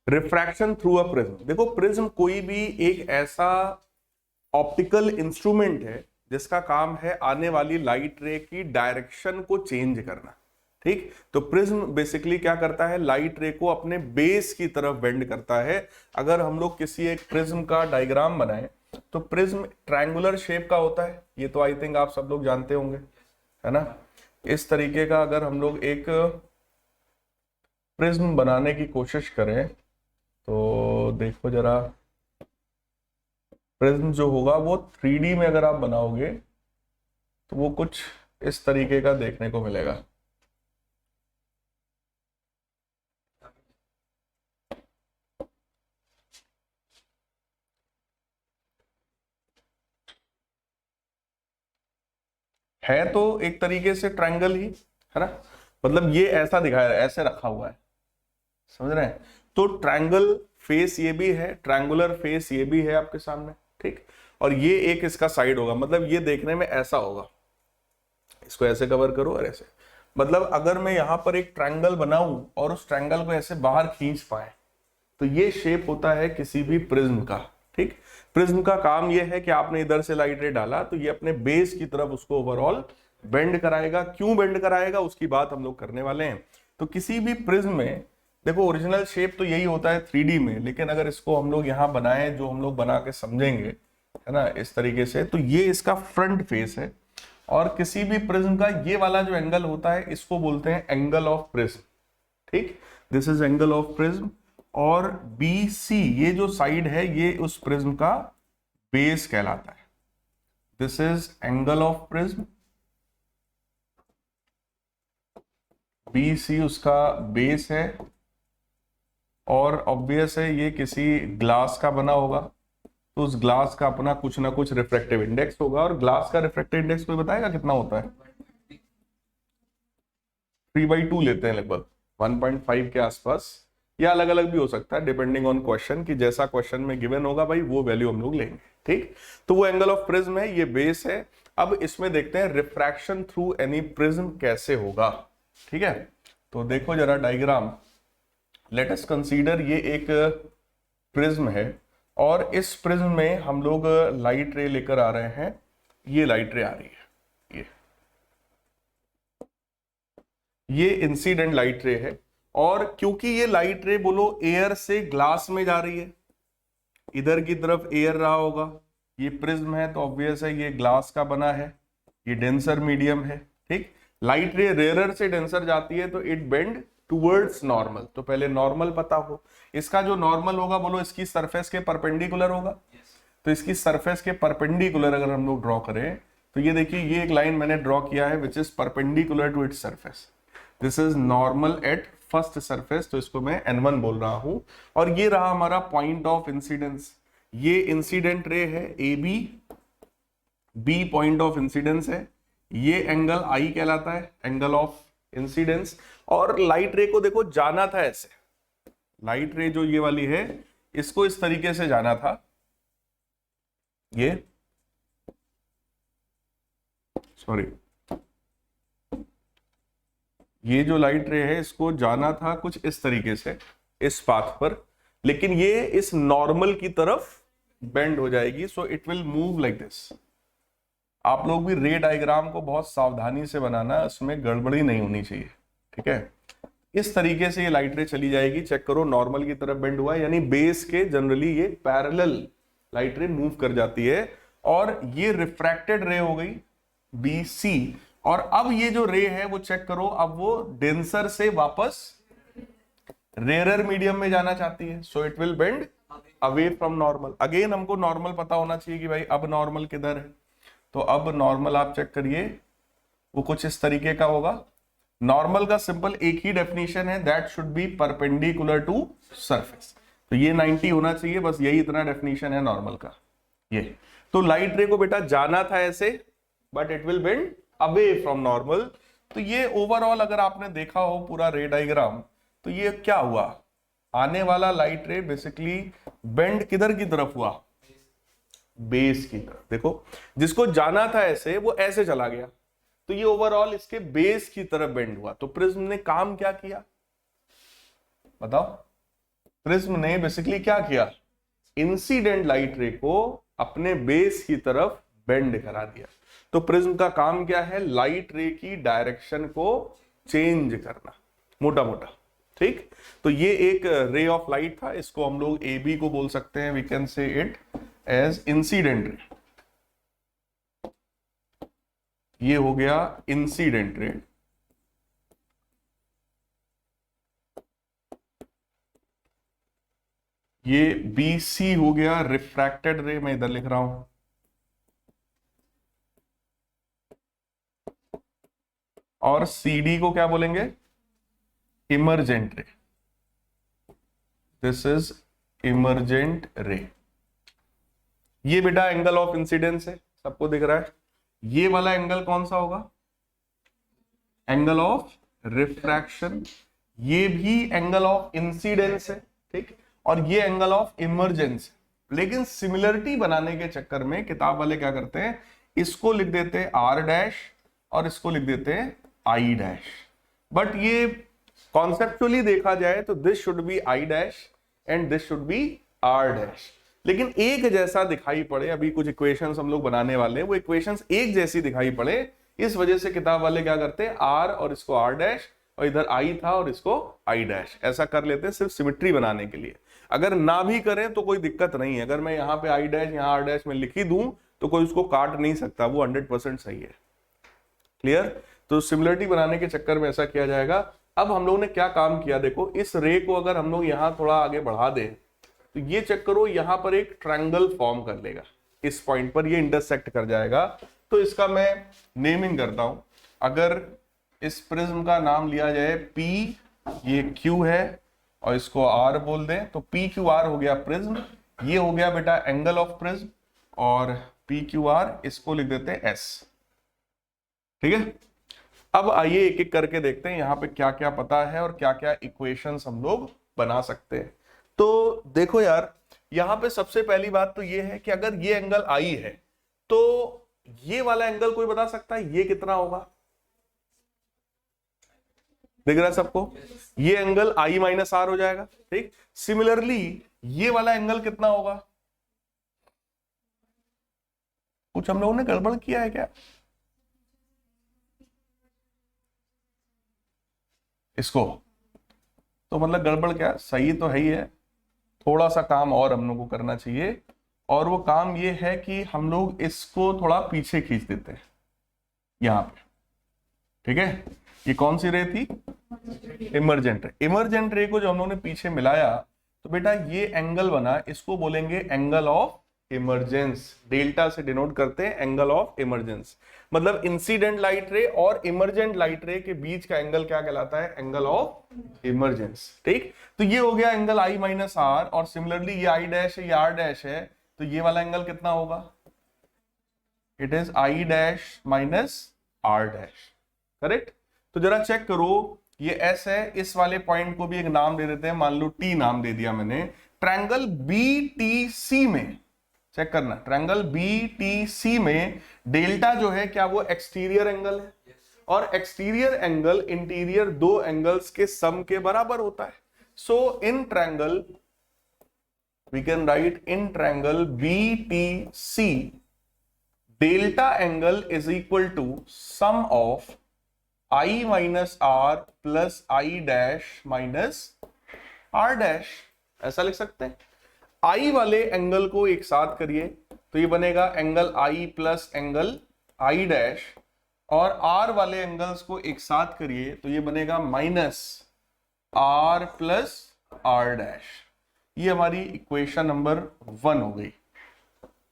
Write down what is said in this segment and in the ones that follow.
Refraction through a prism. देखो prism कोई भी एक ऐसा ऑप्टिकल इंस्ट्रूमेंट है जिसका काम है आने वाली लाइट रे की डायरेक्शन को चेंज करना। ठीक, तो प्रिज्म बेसिकली क्या करता है, लाइट रे को अपने बेस की तरफ बेंड करता है। अगर हम लोग किसी एक प्रिज्म का डायग्राम बनाएं तो प्रिज्म ट्रायंगुलर शेप का होता है, ये तो आई थिंक आप सब लोग जानते होंगे, है ना। इस तरीके का अगर हम लोग एक प्रिज्म बनाने की कोशिश करें तो देखो जरा, प्रिज्म जो होगा वो 3D में अगर आप बनाओगे तो वो कुछ इस तरीके का देखने को मिलेगा। है तो एक तरीके से ट्रायंगल ही, है ना, मतलब ये ऐसा दिखाया है, ऐसे रखा हुआ है, समझ रहे हैं। तो ट्रायंगल फेस ये भी है, ट्रायंगुलर फेस ये भी है आपके सामने, ठीक। और ये एक इसका साइड होगा, मतलब ये देखने में ऐसा होगा, इसको ऐसे कवर करो और ऐसे, मतलब अगर मैं यहां पर एक ट्रायंगल बनाऊं और उस ट्रायंगल को ऐसे बाहर खींच पाए तो ये शेप होता है किसी भी प्रिज्म का। ठीक, प्रिज्म का काम ये है कि आपने इधर से लाइट रे डाला तो ये अपने बेस की तरफ उसको ओवरऑल बेंड कराएगा। क्यों बेंड कराएगा उसकी बात हम लोग करने वाले हैं। तो किसी भी प्रिज्म में देखो ओरिजिनल शेप तो यही होता है 3D में, लेकिन अगर इसको हम लोग यहाँ बनाए, जो हम लोग बना के समझेंगे, है ना, इस तरीके से, तो ये इसका फ्रंट फेस है। और किसी भी प्रिज्म का ये वाला जो एंगल होता है इसको बोलते हैं एंगल ऑफ प्रिज्म। ठीक, this is angle of prism. और BC ये जो साइड है ये उस प्रिज्म का बेस कहलाता है। This is angle of prism, BC उसका बेस है। और ऑब्वियस है ये किसी ग्लास का बना होगा, तो उस ग्लास का अपना कुछ ना कुछ रिफ्रैक्टिव इंडेक्स होगा। और ग्लास का रिफ्रैक्टिव इंडेक्स कोई बताएगा कितना होता है? 3/2 लेते हैं लगभग, 1.5 के आसपास, या अलग अलग भी हो सकता है डिपेंडिंग ऑन क्वेश्चन, कि जैसा क्वेश्चन में गिवन होगा भाई वो वैल्यू हम लोग लेंगे। ठीक, तो वो एंगल ऑफ प्रिज्म है, ये बेस है। अब इसमें देखते हैं रिफ्रैक्शन थ्रू एनी प्रिज्म कैसे होगा। ठीक है, तो देखो जरा डायग्राम, लेट अस कंसीडर ये एक प्रिज्म है और इस प्रिज्म में हम लोग लाइट रे लेकर आ रहे हैं। ये लाइट रे आ रही है, ये इंसिडेंट लाइट रे है। और क्योंकि ये लाइट रे बोलो एयर से ग्लास में जा रही है, इधर की तरफ एयर रहा होगा, ये प्रिज्म है तो ऑब्वियस है ये ग्लास का बना है, ये डेंसर मीडियम है। ठीक, लाइट रे रेयरर से डेंसर जाती है तो इट बेंड टुवर्ड्स नॉर्मल। तो पहले नॉर्मल पता हो, इसका जो नॉर्मल होगा बोलो इसकी सरफेस के परपेंडिकुलर होगा। तो इसकी सरफेस के परपेंडिकुलर अगर हम लोग ड्रॉ करें तो ये देखिए, ये एक लाइन मैंने ड्रॉ किया है which is perpendicular to its surface. This is normal at first surface, तो इसको मैं N1 बोल रहा हूं। और ये रहा हमारा पॉइंट ऑफ इंसिडेंस, ये इंसिडेंट रे है AB, B point of incidence है, ये एंगल I कहलाता है, एंगल ऑफ इंसिडेंस। और लाइट रे को देखो जाना था ऐसे, लाइट रे जो ये वाली है इसको इस तरीके से जाना था, ये सॉरी, ये जो लाइट रे है इसको जाना था कुछ इस तरीके से इस पाथ पर, लेकिन ये इस नॉर्मल की तरफ बेंड हो जाएगी, so it will move like this. आप लोग भी रे डायग्राम को बहुत सावधानी से बनाना, इसमें गड़बड़ी नहीं होनी चाहिए। ठीक है, इस तरीके से ये लाइट रे चली जाएगी। चेक करो, नॉर्मल की तरफ बेंड हुआ है, यानी बेस के जनरली ये पैरेलल लाइट रे मूव कर जाती है। और ये रिफ्रैक्टेड रे हो गई BC। और अब ये जो रे है वो चेक करो, अब वो डेंसर से वापस रेयरर मीडियम में जाना चाहती है, so it will bend away from normal. Again हमको नॉर्मल पता होना चाहिए कि भाई अब नॉर्मल किधर है। तो अब नॉर्मल आप चेक करिए, वो कुछ इस तरीके का होगा। नॉर्मल का सिंपल एक ही डेफिनेशन है, that should be perpendicular to surface. तो ये 90 होना चाहिए, बस यही इतना डेफिनेशन है नॉर्मल का। ये तो लाइट रे को बेटा जाना था ऐसे, but it will bend away from normal. तो ये ओवरऑल अगर आपने देखा हो पूरा रे डायग्राम, तो ये क्या हुआ, आने वाला लाइट रे बेसिकली बेंड किधर की तरफ हुआ, बेस की तरफ। देखो, जिसको जाना था ऐसे वो ऐसे चला गया, तो ये ओवरऑल इसके बेस की तरफ बेंड हुआ। तो प्रिज्म ने काम क्या किया बताओ? प्रिज्म ने बेसिकली क्या किया, इंसिडेंट लाइट रे को अपने बेस की तरफ बेंड करा दिया। तो प्रिज्म का काम क्या है, लाइट रे की डायरेक्शन को चेंज करना, मोटा मोटा। ठीक, तो ये एक रे ऑफ लाइट था, इसको हम लोग ए बी को बोल सकते हैं, we can say it as incident ray. ये हो गया इंसिडेंट रे। ये बी सी हो गया रिफ्रैक्टेड रे, मैं इधर लिख रहा हूं। और सी डी को क्या बोलेंगे, इमर्जेंट रे। दिस इज इमर्जेंट रे। ये बेटा एंगल ऑफ इंसिडेंस है, सबको दिख रहा है। ये वाला एंगल कौन सा होगा, एंगल ऑफ रिफ्रैक्शन। ये भी एंगल ऑफ इंसिडेंस है, ठीक, और ये एंगल ऑफ इमर्जेंस। लेकिन सिमिलरिटी बनाने के चक्कर में किताब वाले क्या करते हैं, इसको लिख देते हैं आर डैश और इसको लिख देते हैं आई डैश। बट ये कॉन्सेप्चुअली देखा जाए तो this should be i dash and this should be r dash. लेकिन एक जैसा दिखाई पड़े, अभी कुछ इक्वेशंस हम लोग बनाने वाले हैं, वो इक्वेशंस एक जैसी दिखाई पड़े, इस वजह से किताब वाले क्या करते हैं, आर और इसको आर डैश और इधर आई था और इसको आई डैश, ऐसा कर लेते हैं सिर्फ सिमेट्री बनाने के लिए। अगर ना भी करें तो कोई दिक्कत नहीं है, अगर मैं यहाँ पे आई डैश यहाँ आर डैश में लिख ही दूं तो कोई उसको काट नहीं सकता, वो 100% सही है। क्लियर? तो सिमिलरिटी बनाने के चक्कर में ऐसा किया जाएगा। अब हम लोगों ने क्या काम किया, देखो इस रे को अगर हम लोग यहाँ थोड़ा आगे बढ़ा दें तो ये चेक करो, यहाँ पर एक ट्रायंगल फॉर्म कर लेगा, इस पॉइंट पर ये इंटरसेक्ट कर जाएगा। तो इसका मैं नेमिंग करता हूं, अगर इस प्रिज्म का नाम लिया जाए P, ये Q है और इसको R बोल दें, तो PQR हो गया प्रिज्म। ये हो गया बेटा एंगल ऑफ प्रिज्म, और PQR इसको लिख देते हैं S। ठीक है, अब आइए एक एक करके देखते हैं यहाँ पे क्या क्या पता है और क्या क्या इक्वेशंस हम लोग बना सकते हैं। तो देखो यार, यहाँ पे सबसे पहली बात तो ये है कि अगर ये एंगल I है तो ये वाला एंगल कोई बता सकता है ये कितना होगा, दिख रहा है सबको, ये एंगल I माइनस R हो जाएगा। ठीक, सिमिलरली ये वाला एंगल कितना होगा, कुछ हम लोगों ने गड़बड़ किया है क्या, इसको तो मतलब गड़बड़ क्या, सही तो है ही है, थोड़ा सा काम और हम लोग को करना चाहिए। और वो काम ये है कि हम लोग इसको थोड़ा पीछे खींच देते हैं यहाँ पे। ठीक है, ये कौन सी रे थी, इमर्जेंट रे। इमर्जेंट रे को जो हम लोगों ने पीछे मिलाया तो बेटा ये एंगल बना, इसको बोलेंगे एंगल ऑफ इमर्जेंस। डेल्टा से डिनोट करते हैं एंगल ऑफ इमर्जेंस। मतलब इंसिडेंट लाइट रे और इमर्जेंट लाइट रे के बीच का एंगल क्या कहलाता है, एंगल ऑफ इमर्जेंस। ठीक, तो ये हो गया एंगल I माइनस आर, और सिमिलरली ये I डैश है, ये R डैश है, तो ये वाला एंगल कितना होगा, it is I dash minus R dash. Correct? तो जरा चेक करो, ये S है, इस वाले पॉइंट को भी एक नाम दे देते हैं, मान लो T नाम दे दिया मैंने। ट्रायंगल BTC में चेक करना, ट्रायंगल BTC में डेल्टा जो है क्या वो एक्सटीरियर एंगल है, और एक्सटीरियर एंगल इंटीरियर दो एंगल्स के सम के बराबर होता है। So in triangle we can write, in triangle BTC delta angle is equal to sum of I minus R plus I dash minus R dash, ऐसा लिख सकते हैं। I वाले एंगल को एक साथ करिए तो ये बनेगा angle I plus angle I dash, और R वाले एंगल्स को एक साथ करिए तो ये बनेगा minus R plus R dash. ये हमारी इक्वेशन नंबर 1 हो गई।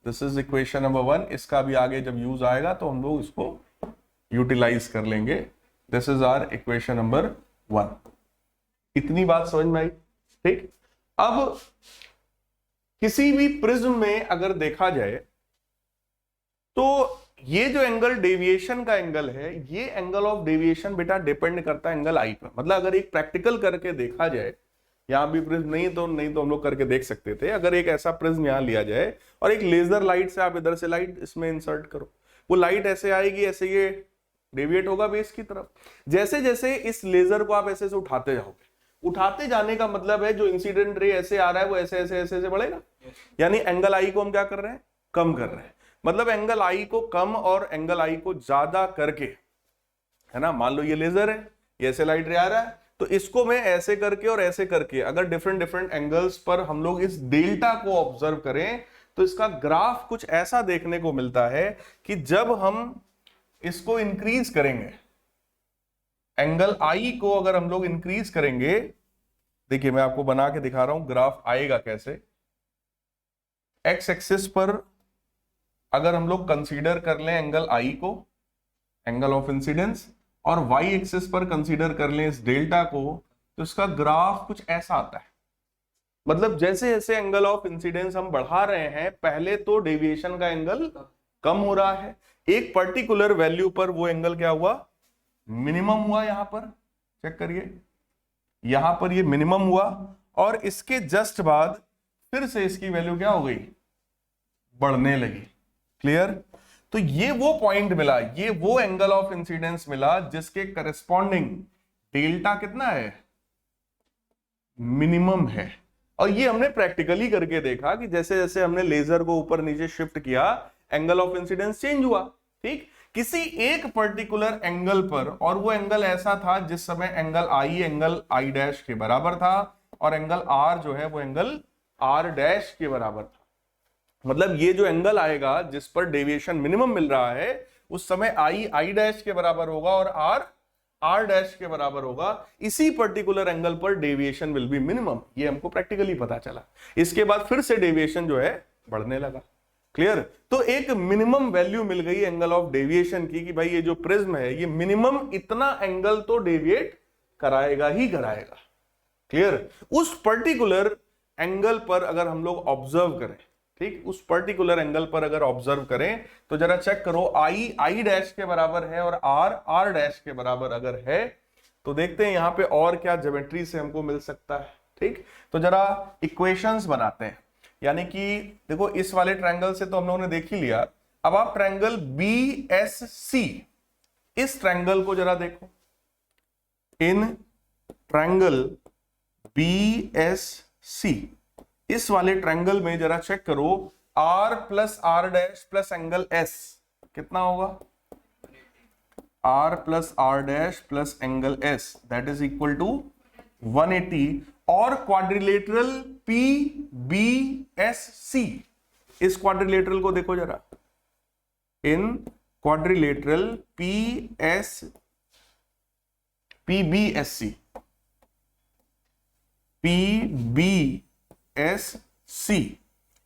This is equation number 1। इसका भी आगे जब यूज आएगा तो हम लोग इसको यूटिलाइज कर लेंगे। This is our equation number 1। इतनी बात समझ में आई? ठीक, अब किसी भी प्रिज्म में अगर देखा जाए तो ये जो एंगल डेविएशन का एंगल है, ये एंगल ऑफ डेविएशन बेटा डिपेंड करता है एंगल I पर। मतलब अगर एक प्रैक्टिकल करके देखा जाए, यहां भी प्रिज्म नहीं तो हम लोग करके देख सकते थे। अगर एक ऐसा प्रिज्म यहां लिया जाए और एक लेजर लाइट से आप इधर से लाइट इसमें इंसर्ट करो, वो लाइट ऐसे आएगी, ऐसे ये डेविएट होगा बेस की तरफ। जैसे जैसे इस लेजर को आप ऐसे से उठाते जाओगे उठाते जाने का मतलब है जो इंसिडेंट रे ऐसे आ रहा है वो ऐसे ऐसे ऐसे ऐसे बढ़ेगा, यानी एंगल आई को हम क्या कर रहे हैं, कम कर रहे हैं। मतलब एंगल आई को कम और एंगल आई को ज्यादा करके, है ना, मान लो ये लेजर है, ये ऐसे लाइट रे आ रहा है, तो इसको मैं ऐसे करके और ऐसे करके अगर डिफरेंट डिफरेंट एंगल्स पर हम लोग इस डेल्टा को ऑब्जर्व करें तो इसका ग्राफ कुछ ऐसा देखने को मिलता है कि जब हम इसको इंक्रीज करेंगे, एंगल आई को अगर हम लोग इंक्रीज करेंगे, देखिए मैं आपको बना के दिखा रहा हूं ग्राफ आएगा कैसे। एक्स एक्सिस पर अगर हम लोग कंसीडर कर लें एंगल आई को, एंगल ऑफ इंसिडेंस, और वाई एक्सिस पर कंसीडर कर लें इस डेल्टा को, तो इसका ग्राफ कुछ ऐसा आता है। मतलब जैसे जैसे एंगल ऑफ इंसिडेंस हम बढ़ा रहे हैं, पहले तो डेविएशन का एंगल कम हो रहा है, एक पर्टिकुलर वैल्यू पर वो एंगल क्या हुआ, मिनिमम हुआ। यहां पर चेक करिए, यहां पर ये मिनिमम हुआ, और इसके जस्ट बाद फिर से इसकी वैल्यू क्या हो गई, बढ़ने लगी। क्लियर? तो ये वो पॉइंट मिला, ये वो एंगल ऑफ इंसिडेंस मिला जिसके करस्पॉन्डिंग डेल्टा कितना है, मिनिमम है। और ये हमने प्रैक्टिकली करके देखा कि जैसे जैसे हमने लेजर को ऊपर नीचे शिफ्ट किया, एंगल ऑफ इंसिडेंस चेंज हुआ। ठीक, किसी एक पर्टिकुलर एंगल पर, और वो एंगल ऐसा था जिस समय एंगल आई डैश के बराबर था, और एंगल आर जो है वो एंगल आर डैश के बराबर था। मतलब ये जो एंगल आएगा जिस पर डेविएशन मिनिमम मिल रहा है, उस समय आई डैश के बराबर होगा और आर डैश के बराबर होगा। इसी पर्टिकुलर एंगल पर डेविएशन विल बी मिनिमम, ये हमको प्रैक्टिकली पता चला। इसके बाद फिर से डेविएशन जो है बढ़ने लगा। क्लियर? तो एक मिनिमम वैल्यू मिल गई एंगल ऑफ डेविएशन की, कि भाई ये जो प्रिज्म है ये मिनिमम इतना एंगल तो डेविएट कराएगा ही कराएगा। क्लियर? उस पर्टिकुलर एंगल पर अगर हम लोग ऑब्जर्व करें, ठीक, उस पर्टिकुलर एंगल पर अगर ऑब्जर्व करें तो जरा चेक करो, आई डैश के बराबर है और आर डैश के बराबर अगर है, तो देखते हैं यहां पे और क्या ज्योमेट्री से हमको मिल सकता है। ठीक, तो जरा इक्वेशंस बनाते हैं। यानी कि देखो, इस वाले ट्रायंगल से तो हम लोगों ने देख ही लिया। अब आप ट्रायंगल बी एस सी, इस ट्रायंगल को जरा देखो। In triangle b s c, इस वाले ट्रायंगल में जरा चेक करो, R plus r dash plus angle S कितना होगा, R plus r dash plus angle S, that is equal to 180। और क्वाड्रिलेटरल PBSC, इस क्वाड्रिलेटरल को देखो जरा। इन क्वाड्रिलेटरल PBSC,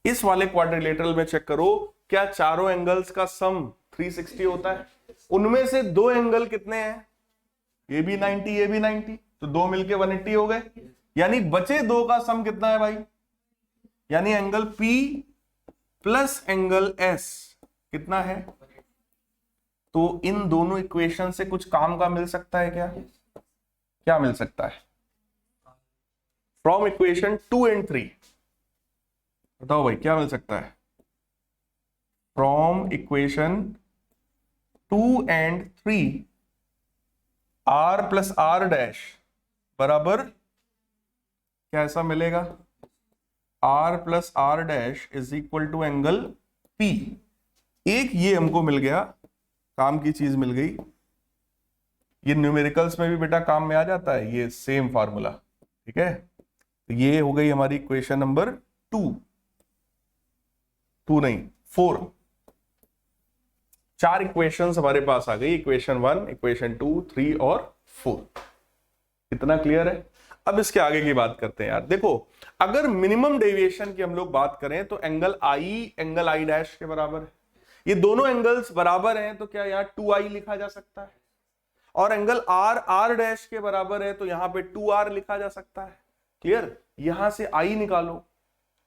इस वाले क्वाड्रिलेटरल में चेक करो, क्या चारों एंगल्स का सम 360 होता है? उनमें से दो एंगल कितने हैं, ये भी 90, ये भी 90, तो दो मिलके 180 हो गए। यानी बचे दो का सम कितना है भाई, यानी angle P plus angle S कितना है? तो इन दोनों इक्वेशन से कुछ काम का मिल सकता है क्या? क्या मिल सकता है? फ्रॉम इक्वेशन 2 and 3, बताओ भाई क्या मिल सकता है? From equation 2 and 3, R plus r dash बराबर क्या ऐसा मिलेगा, R plus r dash is equal to angle P। एक ये हमको मिल गया, काम की चीज मिल गई। ये न्यूमेरिकल्स में भी बेटा काम में आ जाता है ये सेम फार्मूला। ठीक है, तो ये हो गई हमारी इक्वेशन नंबर 4। 4 इक्वेशंस हमारे पास आ गई, इक्वेशन 1, इक्वेशन 2, 3 और 4। कितना क्लियर है? अब इसके आगे की बात करते हैं यार। देखो, अगर मिनिमम डेविएशन की हम लोग बात करें तो एंगल आई डैश के बराबर है। ये दोनों एंगल्स बराबर हैं तो क्या यार 2i लिखा जा सकता है, और एंगल आर डैश के बराबर है तो यहां पे 2r लिखा जा सकता है। क्लियर? यहां से i निकालो,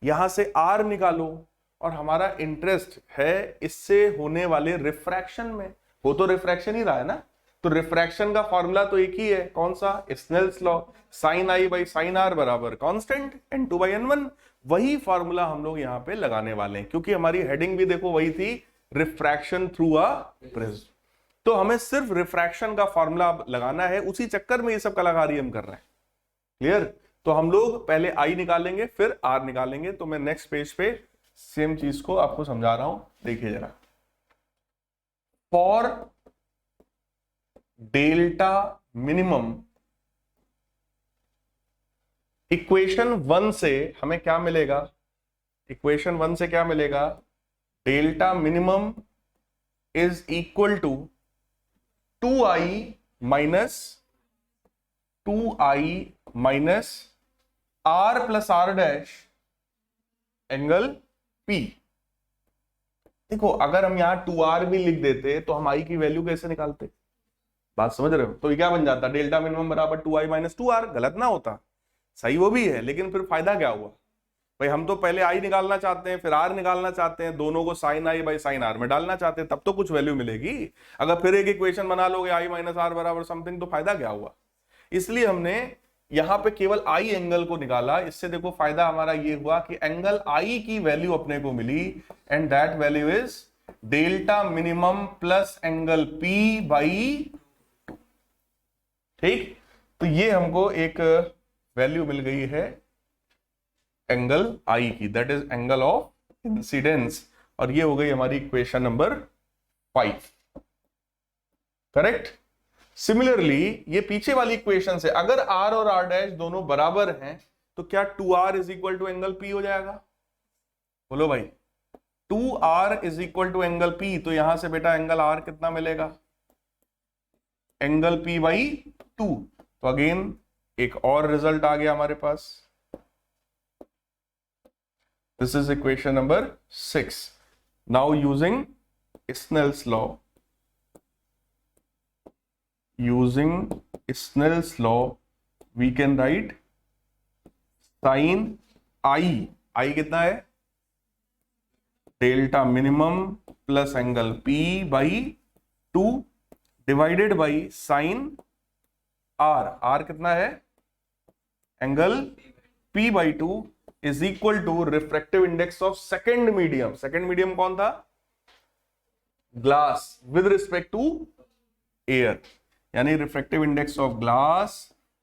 यहां से r निकालो, और हमारा इंटरेस्ट है इससे होने वाले रिफ्रैक्शन में। वो तो रिफ्रैक्शन ही रहा है ना, तो रिफ्रैक्शन का फॉर्मूला तो एक ही है, कौन सा? Snell's law, sine i by sine r बराबर कांस्टेंट n2 बाई n1। वही फॉर्मूला हम लोग यहाँ पे लगाने वाले हैं, क्योंकि हमारी हेडिंग भी देखो वही थी, रिफ्रैक्शन थ्रू अ प्रिज्म। तो हमें सिर्फ रिफ्रैक्शन का फॉर्मूला लगाना है, उसी चक्कर में ये सब कलाकारी हम कर रहे हैं। क्लियर? तो हम लोग पहले आई निकालेंगे फिर आर निकालेंगे। तो मैं नेक्स्ट पेज पे सेम चीज को आपको समझा रहा हूं, देखिए जरा। फॉर डेल्टा मिनिमम, इक्वेशन 1 से हमें क्या मिलेगा? इक्वेशन 1 से क्या मिलेगा? Delta minimum is equal to 2i minus r plus r dash angle P। देखो अगर हम यहां 2r भी लिख देते तो हम i की वैल्यू कैसे निकालते? बात समझ रहे हो? तो ये क्या बन जाता? डेल्टा मिनिमम बराबर 2i माइनस 2r। गलत ना होता, सही वो भी है, लेकिन फिर फायदा क्या हुआ भाई? हम तो पहले आई निकालना चाहते हैं फिर आर निकालना चाहते हैं, दोनों को sine i by sine r में डालना चाहते हैं, तब तो कुछ वैल्यू मिलेगी। अगर फिर एक इक्वेशन बना लोगे आई माइनस आर बराबर समथिंग, तो फायदा क्या हुआ? इसलिए हमने यहां पे केवल आई एंगल को निकाला। इससे देखो फायदा हमारा ये हुआ कि एंगल आई की वैल्यू अपने को मिली, and that value is delta minimum plus angle P by 2। ठीक, तो ये हमको एक वैल्यू मिल गई है एंगल आई की, that is angle of incidence, और ये हो गई हमारी इक्वेशन नंबर 5। करेक्ट? सिमिलरली ये पीछे वाली इक्वेशन से अगर r और r डैश दोनों बराबर हैं तो क्या 2r is equal to angle P हो जाएगा? बोलो भाई, 2r is equal to angle P। तो यहां से बेटा एंगल r कितना मिलेगा? Angle P by 2। तो अगेन एक और रिजल्ट आ गया हमारे पास। This is equation number 6। Now using Snell's law, using Snell's law we can write sin I कितना है? Delta minimum plus angle P by 2 divided by sine R कितना है? Angle P by 2 is equal to refractive index of second medium. Second medium कौन था? Glass, with respect to air, यानी refractive index of glass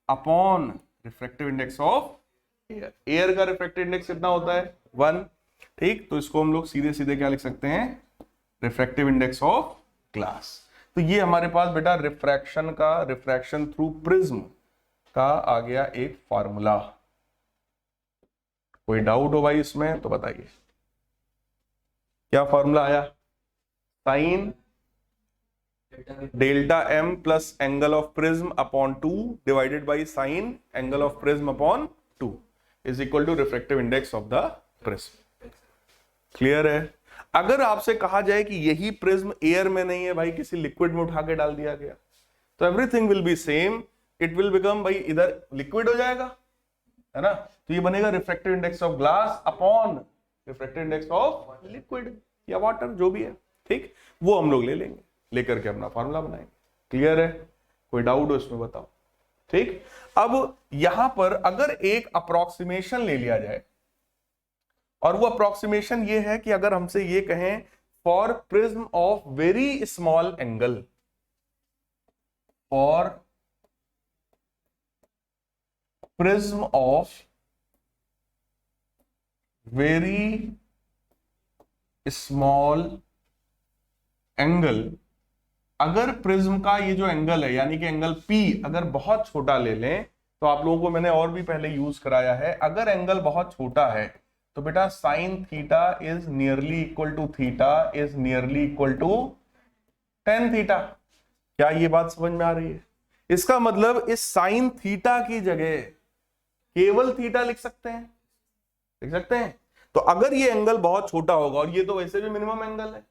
upon refractive index of air. Air का refractive index कितना होता है? 1। ठीक, तो इसको हम लोग सीधे सीधे क्या लिख सकते हैं? Refractive index of glass. तो ये हमारे पास बेटा रिफ्रैक्शन का, रिफ्रैक्शन थ्रू प्रिज्म का आ गया एक फॉर्मूला। कोई डाउट हो भाई इसमें तो बताइए, क्या फॉर्मूला आया? Sine delta M plus angle of prism upon 2 divided by sine angle of prism upon 2 is equal to refractive index of the prism. Clear है? अगर आपसे कहा जाए कि यही प्रिज्म एयर में नहीं है भाई, किसी लिक्विड में उठा के डाल दिया गया, तो everything will be same, it will become भाई इधर लिक्विड हो जाएगा, है ना? तो ये बनेगा refractive index of glass upon refractive index of liquid या वाटर, जो भी है। ठीक, वो हम लोग ले लेंगे, लेकर के अपना फॉर्मूला बनाएंगे। क्लियर है? कोई डाउट हो इसमें बताओ। ठीक, अब यहां पर अगर एक अप्रोक्सीमेशन ले लिया जाए, और वो अप्रोक्सीमेशन ये है कि अगर हमसे ये कहें for prism of very small angle, for prism of very small angle, अगर प्रिज्म का ये जो एंगल है यानी कि एंगल P अगर बहुत छोटा ले लें, तो आप लोगों को मैंने और भी पहले यूज कराया है, अगर एंगल बहुत छोटा है तो बेटा sine theta is nearly equal to theta is nearly equal to tan theta. क्या ये बात समझ में आ रही है? इसका मतलब इस साइन थीटा की जगह केवल थीटा लिख सकते हैं, लिख सकते हैं। तो अगर ये एंगल बहुत छोटा होगा, और ये तो वैसे भी मिनिमम एंगल है,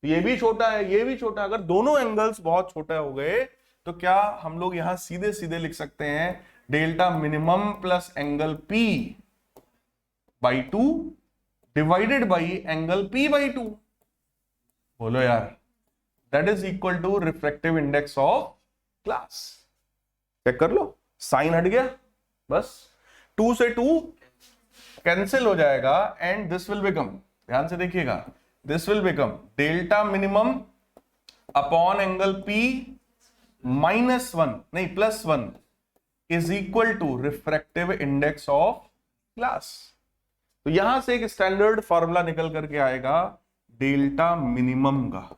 ये भी छोटा है ये भी छोटा, अगर दोनों एंगल्स बहुत छोटे हो गए तो क्या हम लोग यहां सीधे सीधे लिख सकते हैं delta minimum plus angle P by 2 divided by angle P by 2। बोलो यार, that is equal to refractive index of glass. Check कर लो, साइन हट गया, बस 2 से 2 कैंसिल हो जाएगा, एंड दिस विल बिकम, ध्यान से देखिएगा, this will become delta minimum upon angle P minus 1 नहीं plus 1 is equal to refractive index of glass. तो यहां से एक स्टैंडर्ड फॉर्मूला निकल करके आएगा डेल्टा मिनिमम का,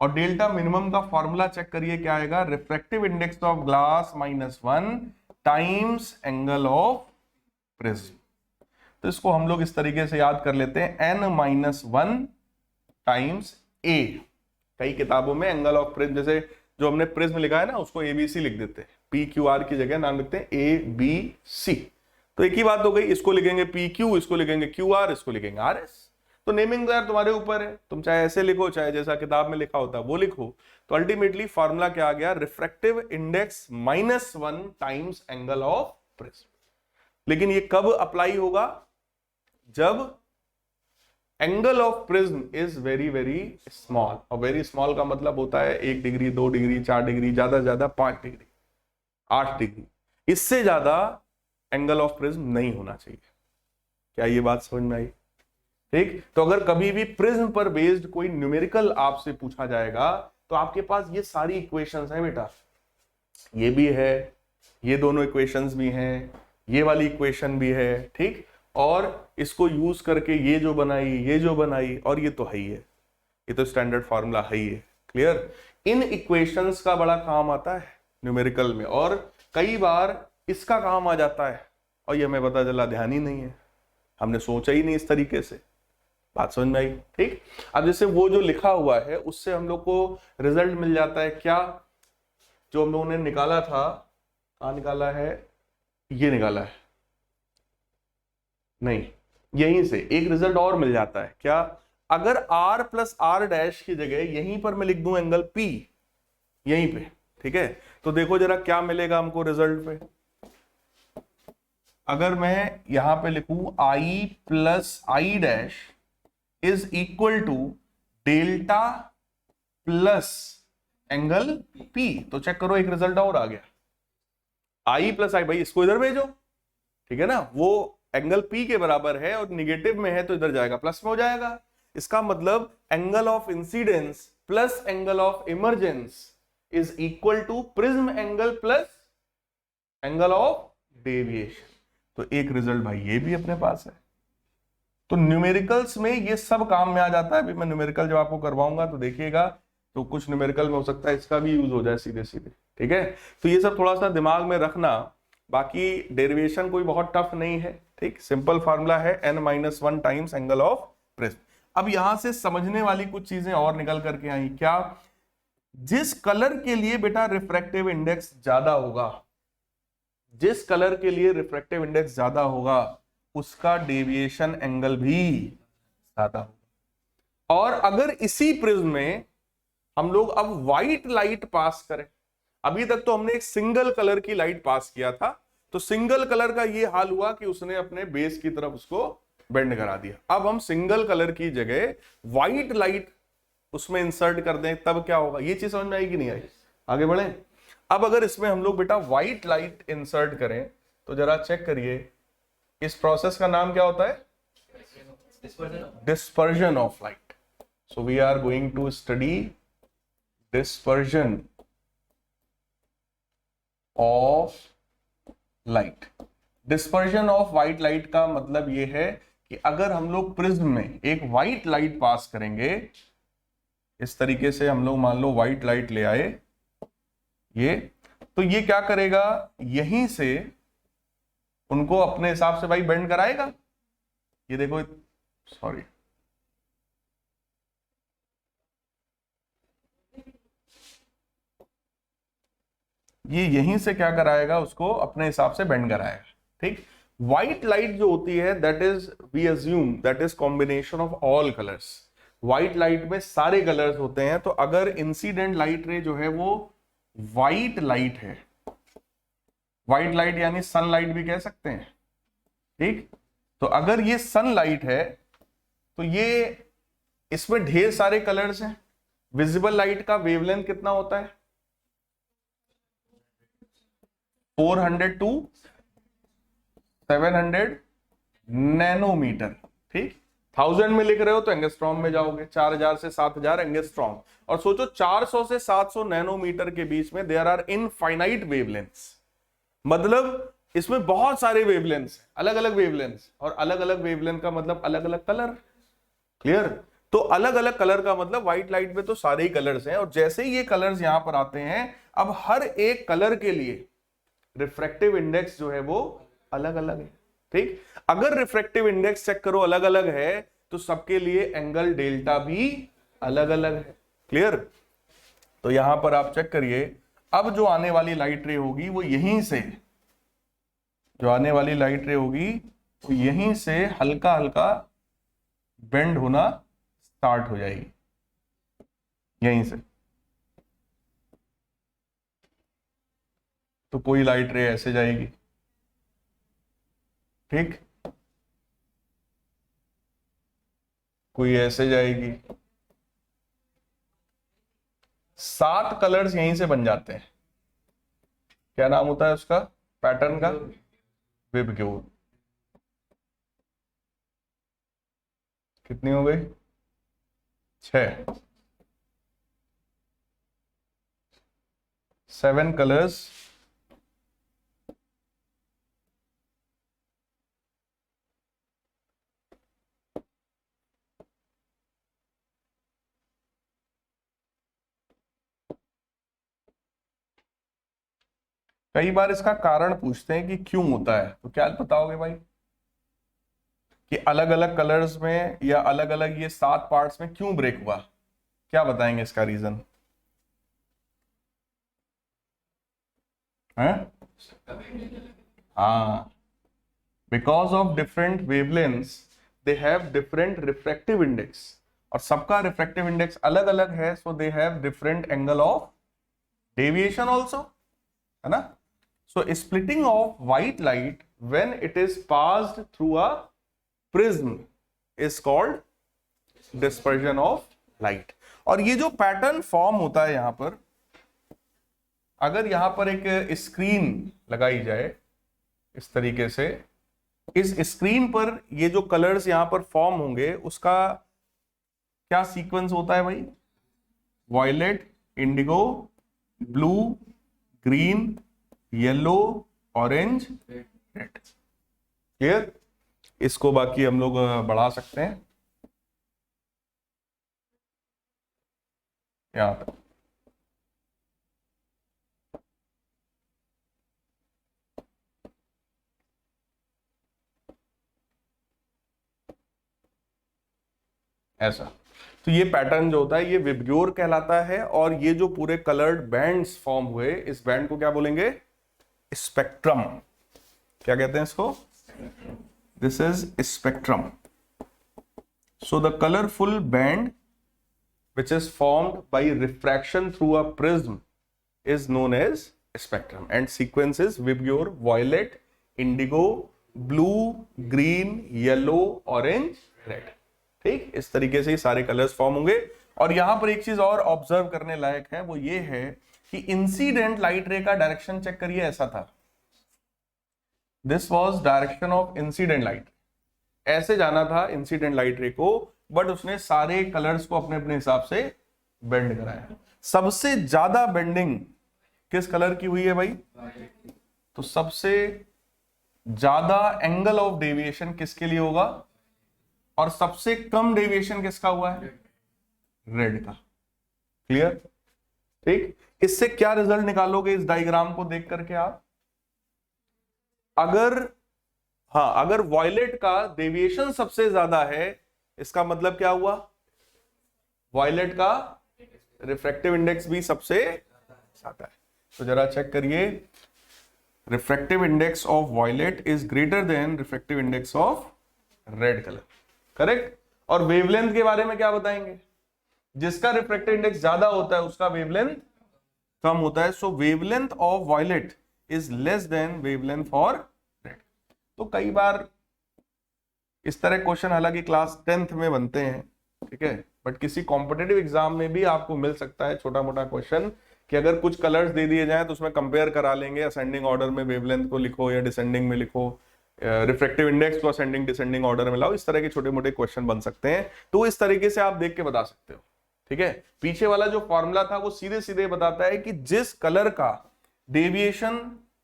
और डेल्टा मिनिमम का फॉर्मूला चेक करिए क्या आएगा, refractive index of glass -1 times angle of prism. तो इसको हम लोग इस तरीके से याद कर लेते हैं, n-1 टाइम्स a। कई किताबों में एंगल ऑफ प्रिज्म, जैसे जो हमने प्रिज्म लिखा है ना उसको ABC लिख देते हैं, PQR की जगह नाम लिखते हैं ABC। तो एक ही बात हो गई, इसको लिखेंगे PQ, इसको लिखेंगे QR, इसको लिखेंगे RS। तो नेमिंग यार तुम्हारे ऊपर है, तुम चाहे ऐसे लिखो चाहे जैसा किताब में लिखा होता है वो लिखो। तो अल्टीमेटली फॉर्मूला क्या आ गया, refractive index -1 times angle of prism. लेकिन ये कब अप्लाई होगा, जब angle of prism is very very small. और वेरी स्मॉल का मतलब होता है 1 डिग्री, 2 डिग्री, 4 डिग्री, ज्यादा से ज्यादा 5 डिग्री, 8 डिग्री, इससे ज्यादा एंगल ऑफ प्रिज्म नहीं होना चाहिए। क्या ये बात समझ में आई? ठीक। तो अगर कभी भी प्रिज्म पर बेस्ड कोई न्यूमेरिकल आपसे पूछा जाएगा तो आपके पास ये सारी इक्वेशंस हैं बेटा, ये भी है, ये दोनों इक्वेशंस भी हैं, ये वाली इक्वेशन भी है, ठीक, और इसको यूज करके ये जो बनाई, और ये तो है ही है, ये तो स्टैंडर्ड फार्मूला है ही है। क्लियर? इन इक्वेशंस का बड़ा काम आता है न्यूमेरिकल में, और कई बार इसका काम आ जाता है और ये हमें पता चला ध्यान ही नहीं है, हमने सोचा ही नहीं इस तरीके से। बात समझ में आई? ठीक। अब जैसे वो जो लिखा हुआ है उससे हम लोग को रिजल्ट मिल जाता है क्या, जो हम लोगों ने निकाला था, कहाँ निकाला है, ये निकाला है, नहीं, यहीं से एक रिजल्ट और मिल जाता है क्या, अगर r प्लस r डैश की जगह यहीं पर मैं लिख दूं एंगल P, यहीं पे, ठीक है, तो देखो जरा क्या मिलेगा हमको रिजल्ट पे। अगर मैं यहां पे लिखूं I plus I dash is equal to delta plus angle P, तो चेक करो एक रिजल्ट और आ गया, I प्लस I, भाई इसको इधर भेजो, ठीक है ना, वो एंगल P के बराबर है और निगेटिव में है तो इधर जाएगा प्लस में हो जाएगा। इसका मतलब angle of incidence plus angle of emergence is equal to prism angle plus angle of deviation. तो एक रिजल्ट भाई ये भी अपने पास है। तो न्यूमेरिकल्स में ये सब काम में आ जाता है। अभी मैं न्यूमेरिकल जब आपको करवाऊंगा तो देखिएगा, तो कुछ न्यूमेरिकल में हो सकता है इसका भी यूज हो जाए सीधे सीधे, ठीक है। तो ये सब थोड़ा सा दिमाग में रखना, बाकी डेरिवेशन कोई बहुत टफ नहीं है, ठीक, सिंपल फार्मूला है n-1 times angle of prism. अब यहां से समझने वाली कुछ चीजें और निकल करके आई, क्या, जिस कलर के लिए बेटा रिफ्रैक्टिव इंडेक्स ज्यादा होगा, जिस कलर के लिए रिफ्रैक्टिव इंडेक्स ज्यादा होगा उसका डेविएशन एंगल भी ज्यादा होगा। और अगर इसी प्रिज्म में हम लोग अब व्हाइट लाइट पास करें, अभी तक तो हमने एक सिंगल कलर की लाइट पास किया था, तो सिंगल कलर का ये हाल हुआ कि उसने अपने बेस की तरफ उसको बेंड करा दिया। अब हम सिंगल कलर की जगह व्हाइट लाइट उसमें इंसर्ट कर दें, तब क्या होगा, ये चीज समझ में आई कि नहीं आई? आगे बढ़े। अब अगर इसमें हम लोग बेटा व्हाइट लाइट इंसर्ट करें तो जरा चेक करिए, इस प्रोसेस का नाम क्या होता है, dispersion of light. So we are going to study dispersion of light. Dispersion of white light का मतलब यह है कि अगर हम लोग प्रिज्म में एक व्हाइट लाइट पास करेंगे, इस तरीके से हम लोग मान लो व्हाइट लाइट ले आए, ये तो ये क्या करेगा, यहीं से उनको अपने हिसाब से भाई बेंड कराएगा। ये देखो, सॉरी, ये यहीं से क्या कराएगा, उसको अपने हिसाब से बेंड कराएगा, ठीक। व्हाइट लाइट जो होती है that is, we assume that is combination of all colours. White light में सारे कलर्स होते हैं, तो अगर इंसिडेंट लाइट रे जो है वो व्हाइट लाइट है, व्हाइट लाइट यानी सनलाइट भी कह सकते हैं, ठीक। तो अगर ये सनलाइट है तो ये, इसमें ढेर सारे कलर्स हैं। विजिबल लाइट का वेवलेंथ कितना होता है, 400 टू 700 नैनोमीटर, ठीक। 1000 में लिख रहे हो तो एंगस्ट्रॉम में जाओगे, 4000 से 7000 एंगस्ट्रॉम। और सोचो 400 से 700 नैनोमीटर के बीच में देयर आर इनफाइनाइट वेवलेंथ्स। मतलब इसमें बहुत सारे वेवलेंथ्स, अलग अलग वेवलेंथ्स, और अलग अलग वेवलेंथ का मतलब अलग अलग कलर। क्लियर? तो अलग अलग कलर का मतलब व्हाइट लाइट में तो सारे ही कलर्स हैं, और जैसे ही ये कलर्स यहां पर आते हैं, अब हर एक कलर के लिए रिफ्रैक्टिव इंडेक्स जो है वो अलग अलग है। ठीक, अगर रिफ्रैक्टिव इंडेक्स चेक करो अलग अलग है, तो सबके लिए एंगल डेल्टा भी अलग अलग है। क्लियर? तो यहां पर आप चेक करिए, अब जो आने वाली लाइट रे होगी वो यहीं से, जो आने वाली लाइट रे होगी तो यहीं से हल्का हल्का बेंड होना स्टार्ट हो जाएगी, यहीं से। तो कोई लाइट रे ऐसे जाएगी, ठीक, कोई ऐसे जाएगी, 7 कलर्स यहीं से बन जाते हैं। क्या नाम होता है उसका, पैटर्न का? विबग्योर। कितनी हो गई? 6, 7 कलर्स कई बार इसका कारण पूछते हैं कि क्यों होता है, तो क्या बताओगे भाई कि अलग अलग कलर्स में या अलग अलग ये 7 पार्ट्स में क्यों ब्रेक हुआ? क्या बताएंगे इसका रीजन है? हाँ, because of different wavelengths they have different refractive index, और सबका रिफ्रैक्टिव इंडेक्स अलग अलग है, so they have different angle of deviation also, है ना? So splitting of white light when it is passed through a prism is called dispersion of light। और ये जो पैटर्न फॉर्म होता है यहां पर, अगर यहां पर एक स्क्रीन लगाई जाए इस तरीके से, इस स्क्रीन पर ये जो कलर्स यहां पर फॉर्म होंगे उसका क्या सीक्वेंस होता है भाई? Violet, indigo, blue, green, yellow, orange, red. Clear? इसको बाकी हम लोग बढ़ा सकते हैं यहां तक। ऐसा, तो ये पैटर्न जो होता है ये विबग्योर कहलाता है, और ये जो पूरे कलर्ड बैंड्स फॉर्म हुए, इस बैंड को क्या बोलेंगे? स्पेक्ट्रम। क्या कहते हैं इसको? This is spectrum. So the colourful band which is formed by refraction through a prism is known as spectrum, and sequence is Vibgyor, violet, indigo, blue, green, yellow, orange, red। ठीक, इस तरीके से ही सारे colours form होंगे। और यहां पर एक चीज और ऑब्जर्व करने लायक है, वो ये है कि इंसिडेंट लाइट रे का डायरेक्शन चेक करिए, ऐसा था, this was direction of incident light, ऐसे जाना था इंसिडेंट लाइट रे को, बट उसने सारे कलर्स को अपने अपने हिसाब से बेंड कराया। सबसे ज्यादा बेंडिंग किस कलर की हुई है भाई? तो सबसे ज्यादा एंगल ऑफ डेविएशन किसके लिए होगा, और सबसे कम डेविएशन किसका हुआ है? रेड का। क्लियर? ठीक, इससे क्या रिजल्ट निकालोगे इस डायग्राम को देख करके आप? अगर वॉयलेट का डेविएशन सबसे ज्यादा है, इसका मतलब क्या हुआ? वॉयलेट का रिफ्रैक्टिव इंडेक्स भी सबसे ज्यादा है। तो जरा चेक करिए, refractive index of violet is greater than refractive index of red colour. Correct? और वेवलेंथ के बारे में क्या बताएंगे? जिसका रिफ्रैक्टिव इंडेक्स ज्यादा होता है उसका वेवलेंथ कम होता है। So wavelength of violet is less than wavelength for red. तो कई बार इस तरह क्वेश्चन हालांकि क्लास 10th में बनते हैं, ठीक है, बट किसी कॉम्पिटिटिव एग्जाम में भी आपको मिल सकता है छोटा मोटा क्वेश्चन, कि अगर कुछ कलर्स दे दिए जाएं तो उसमें कंपेयर करा लेंगे, असेंडिंग ऑर्डर में वेवलेंथ को लिखो या डिसेंडिंग में लिखो, रिफ्रैक्टिव इंडेक्स को असेंडिंग डिसेंडिंग ऑर्डर में लाओ, इस तरह के छोटे मोटे क्वेश्चन बन सकते हैं। तो इस तरीके से आप देख के बता सकते हो। ठीक है, पीछे वाला जो फॉर्मूला था वो सीधे सीधे बताता है कि जिस कलर का डेविएशन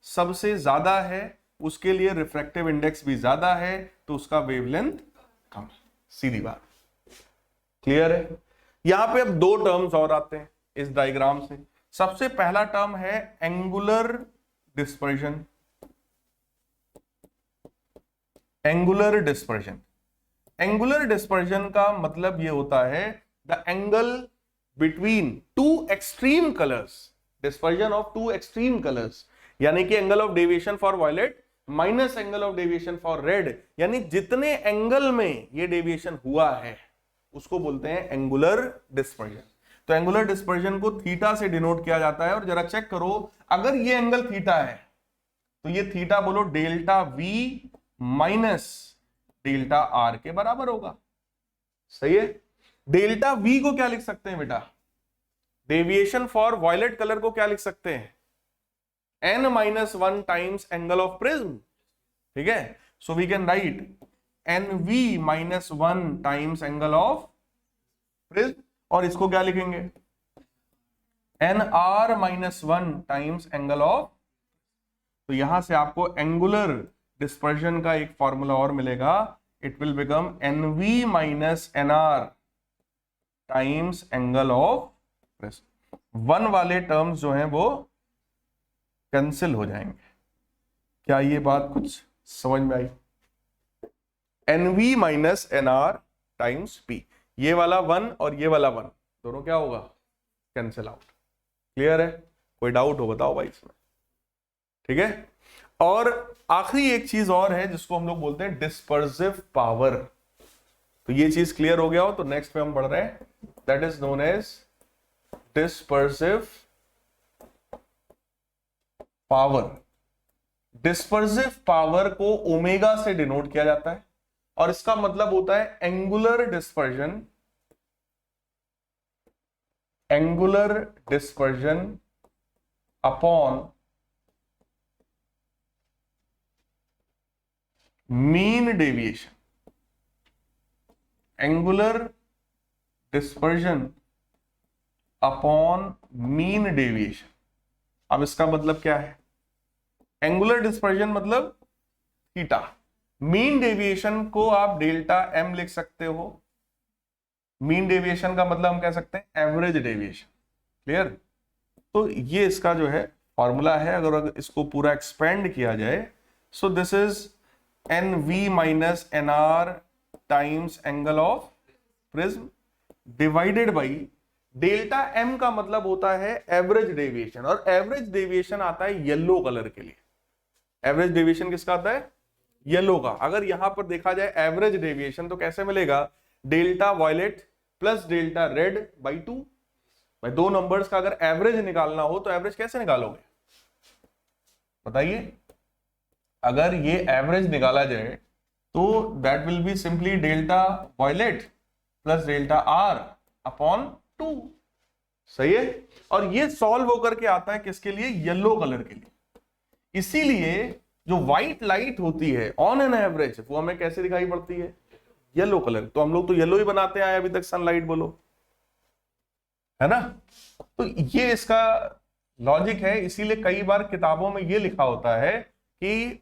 सबसे ज्यादा है उसके लिए रिफ्रैक्टिव इंडेक्स भी ज्यादा है, तो उसका वेवलेंथ कम है। सीधी बात, क्लियर है। यहां पे अब दो टर्म्स और आते हैं इस डायग्राम से। सबसे पहला टर्म है angular dispersion. Angular dispersion, angular dispersion का मतलब ये होता है the angle between two extreme colours, dispersion of two extreme colours, यानी कि angle of deviation for violet minus angle of deviation for red, यानी जितने एंगल में ये डेविएशन हुआ है उसको बोलते हैं एंगुलर डिस्पर्जन। तो एंगुलर डिस्पर्जन को थीटा से डिनोट किया जाता है। और जरा चेक करो, अगर ये एंगल थीटा है तो ये थीटा बोलो delta we minus delta R के बराबर होगा। सही है। डेल्टा वी को क्या लिख सकते हैं बेटा? डेविएशन फॉर वायलेट कलर को क्या लिख सकते हैं? n-1 times angle of prism. ठीक है, so we can write nv-1 times angle of prism, और इसको क्या लिखेंगे? nr-1 times angle of. तो यहां से आपको एंगुलर डिस्पर्जन का एक फॉर्मूला और मिलेगा, it will become nv-nr times angle of prism. One वाले टर्म्स जो हैं वो कैंसिल हो जाएंगे। क्या ये बात कुछ समझ में आई? nv-nr टाइम्स p, ये वाला 1 और ये वाला 1 दोनों क्या होगा? Cancel out. क्लियर है? कोई डाउट हो बताओ भाई इसमें। ठीक है। और आखिरी एक चीज और है जिसको हम लोग बोलते हैं डिस्पर्सिव पावर। तो ये चीज क्लियर हो गया हो तो नेक्स्ट पे हम बढ़ रहे हैं, that is known as dispersive power. Dispersive power को ओमेगा से डिनोट किया जाता है और इसका मतलब होता है angular dispersion, angular dispersion upon mean deviation, angular dispersion upon mean deviation. अब इसका मतलब क्या है? एंगुलर डिस्पर्जन मतलब थीटा, मीन डेविएशन को आप डेल्टा एम लिख सकते हो। मीन डेविएशन का मतलब हम कह सकते हैं एवरेज डेविएशन। क्लियर? तो ये इसका जो है फॉर्मूला है। अगर इसको पूरा एक्सपेंड किया जाए, so this is nv-nr times angle of prism divided by delta M का मतलब होता है एवरेज डेविएशन, और एवरेज डेविएशन आता है येलो कलर के लिए। एवरेज डेविएशन किसका आता है? येलो का। अगर यहां पर देखा जाए एवरेज डेविएशन तो कैसे मिलेगा? Delta violet plus delta red by 2। भाई दो नंबर्स का अगर एवरेज निकालना हो तो एवरेज कैसे निकालोगे बताइए? अगर ये एवरेज निकाला जाए तो that will be simply delta violet plus delta R upon 2। सही है। और ये सॉल्व होकर के आता है किसके लिए? येलो कलर के लिए। इसीलिए जो व्हाइट लाइट होती है ऑन एन एवरेज वो हमें कैसे दिखाई पड़ती है? Yellow colour. तो हम लोग तो येलो ही बनाते आए अभी तक, सनलाइट बोलो, है ना? तो ये इसका लॉजिक है। इसीलिए कई बार किताबों में ये लिखा होता है कि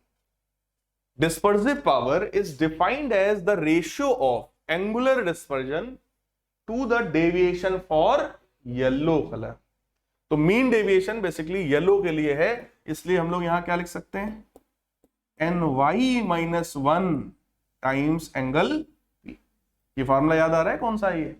dispersive power is defined as the ratio of angular dispersion to the deviation for yellow color। तो मीन डेविएशन बेसिकली येलो के लिए है, इसलिए हम लोग यहां क्या लिख सकते हैं? ny-1 times angle p। ये फॉर्मूला याद आ रहा है कौन सा? ये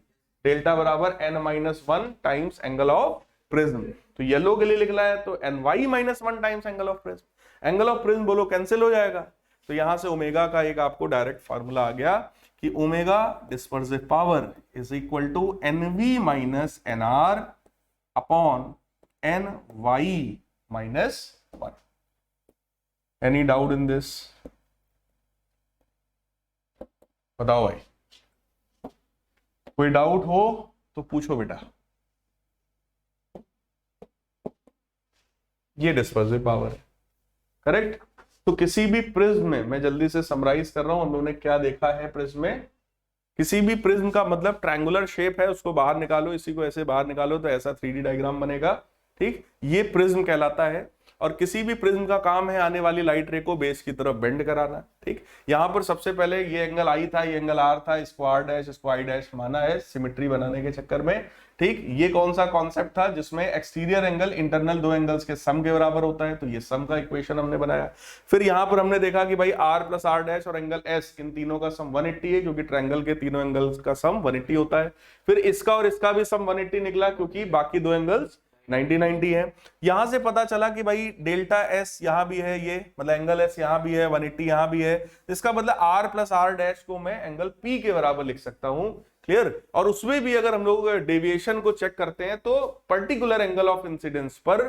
डेल्टा बराबर n-1 times angle of prism. तो येलो के लिए लिखना है तो ny-1 times angle of prism. Angle of prism बोलो कैंसिल हो जाएगा। तो यहां से ओमेगा का एक आपको डायरेक्ट फार्मूला आ गया कि omega dispersive power is equal to nv-nr upon ny-1। Any doubt in this? बताओ भाई, कोई डाउट हो तो पूछो बेटा। ये डिस्पर्सिव पावर है, करेक्ट? तो किसी भी प्रिज्म में, मैं जल्दी से समराइज कर रहा हूं, हम लोगों ने क्या देखा है प्रिज्म में। किसी भी प्रिज्म का मतलब ट्रायंगुलर शेप है, उसको बाहर निकालो, इसी को ऐसे बाहर निकालो तो ऐसा 3D डायग्राम बनेगा। ठीक, ये प्रिज्म कहलाता है। और किसी भी प्रिज्म का काम है आने वाली लाइट रे को बेस की तरफ बेंड कराना। ठीक, यहां पर सबसे पहले ये एंगल आई था, ये एंगल आर था, इसको आर डैश इसको आई डैश माना है सिमेट्री बनाने के चक्कर में। ठीक, ये कौन सा कॉन्सेप्ट था जिसमें एक्सटीरियर एंगल इंटरनल दो एंगल्स के सम के बराबर होता है, तो ये सम का इक्वेशन हमने बनाया। फिर यहां पर हमने देखा कि भाई आर प्लस आर डैश और एंगल एस इन तीनों का सम 180 है, क्योंकि ट्रायंगल के तीनों एंगल्स का सम 180 होता है। फिर इसका और इसका भी सम 180 निकला, क्योंकि बाकी दो एंगल्स 90-90 है। यहां से पता चला कि भाई डेल्टा एस यहां भी है, ये मतलब एंगल एस यहां भी है, 180 यहां भी है, इसका मतलब आर प्लस आर डैश को मैं एंगल पी के बराबर लिख सकता हूं। क्लियर, और उसमें भी अगर हम लोग डेविएशन को चेक करते हैं तो पर्टिकुलर एंगल ऑफ इंसिडेंस पर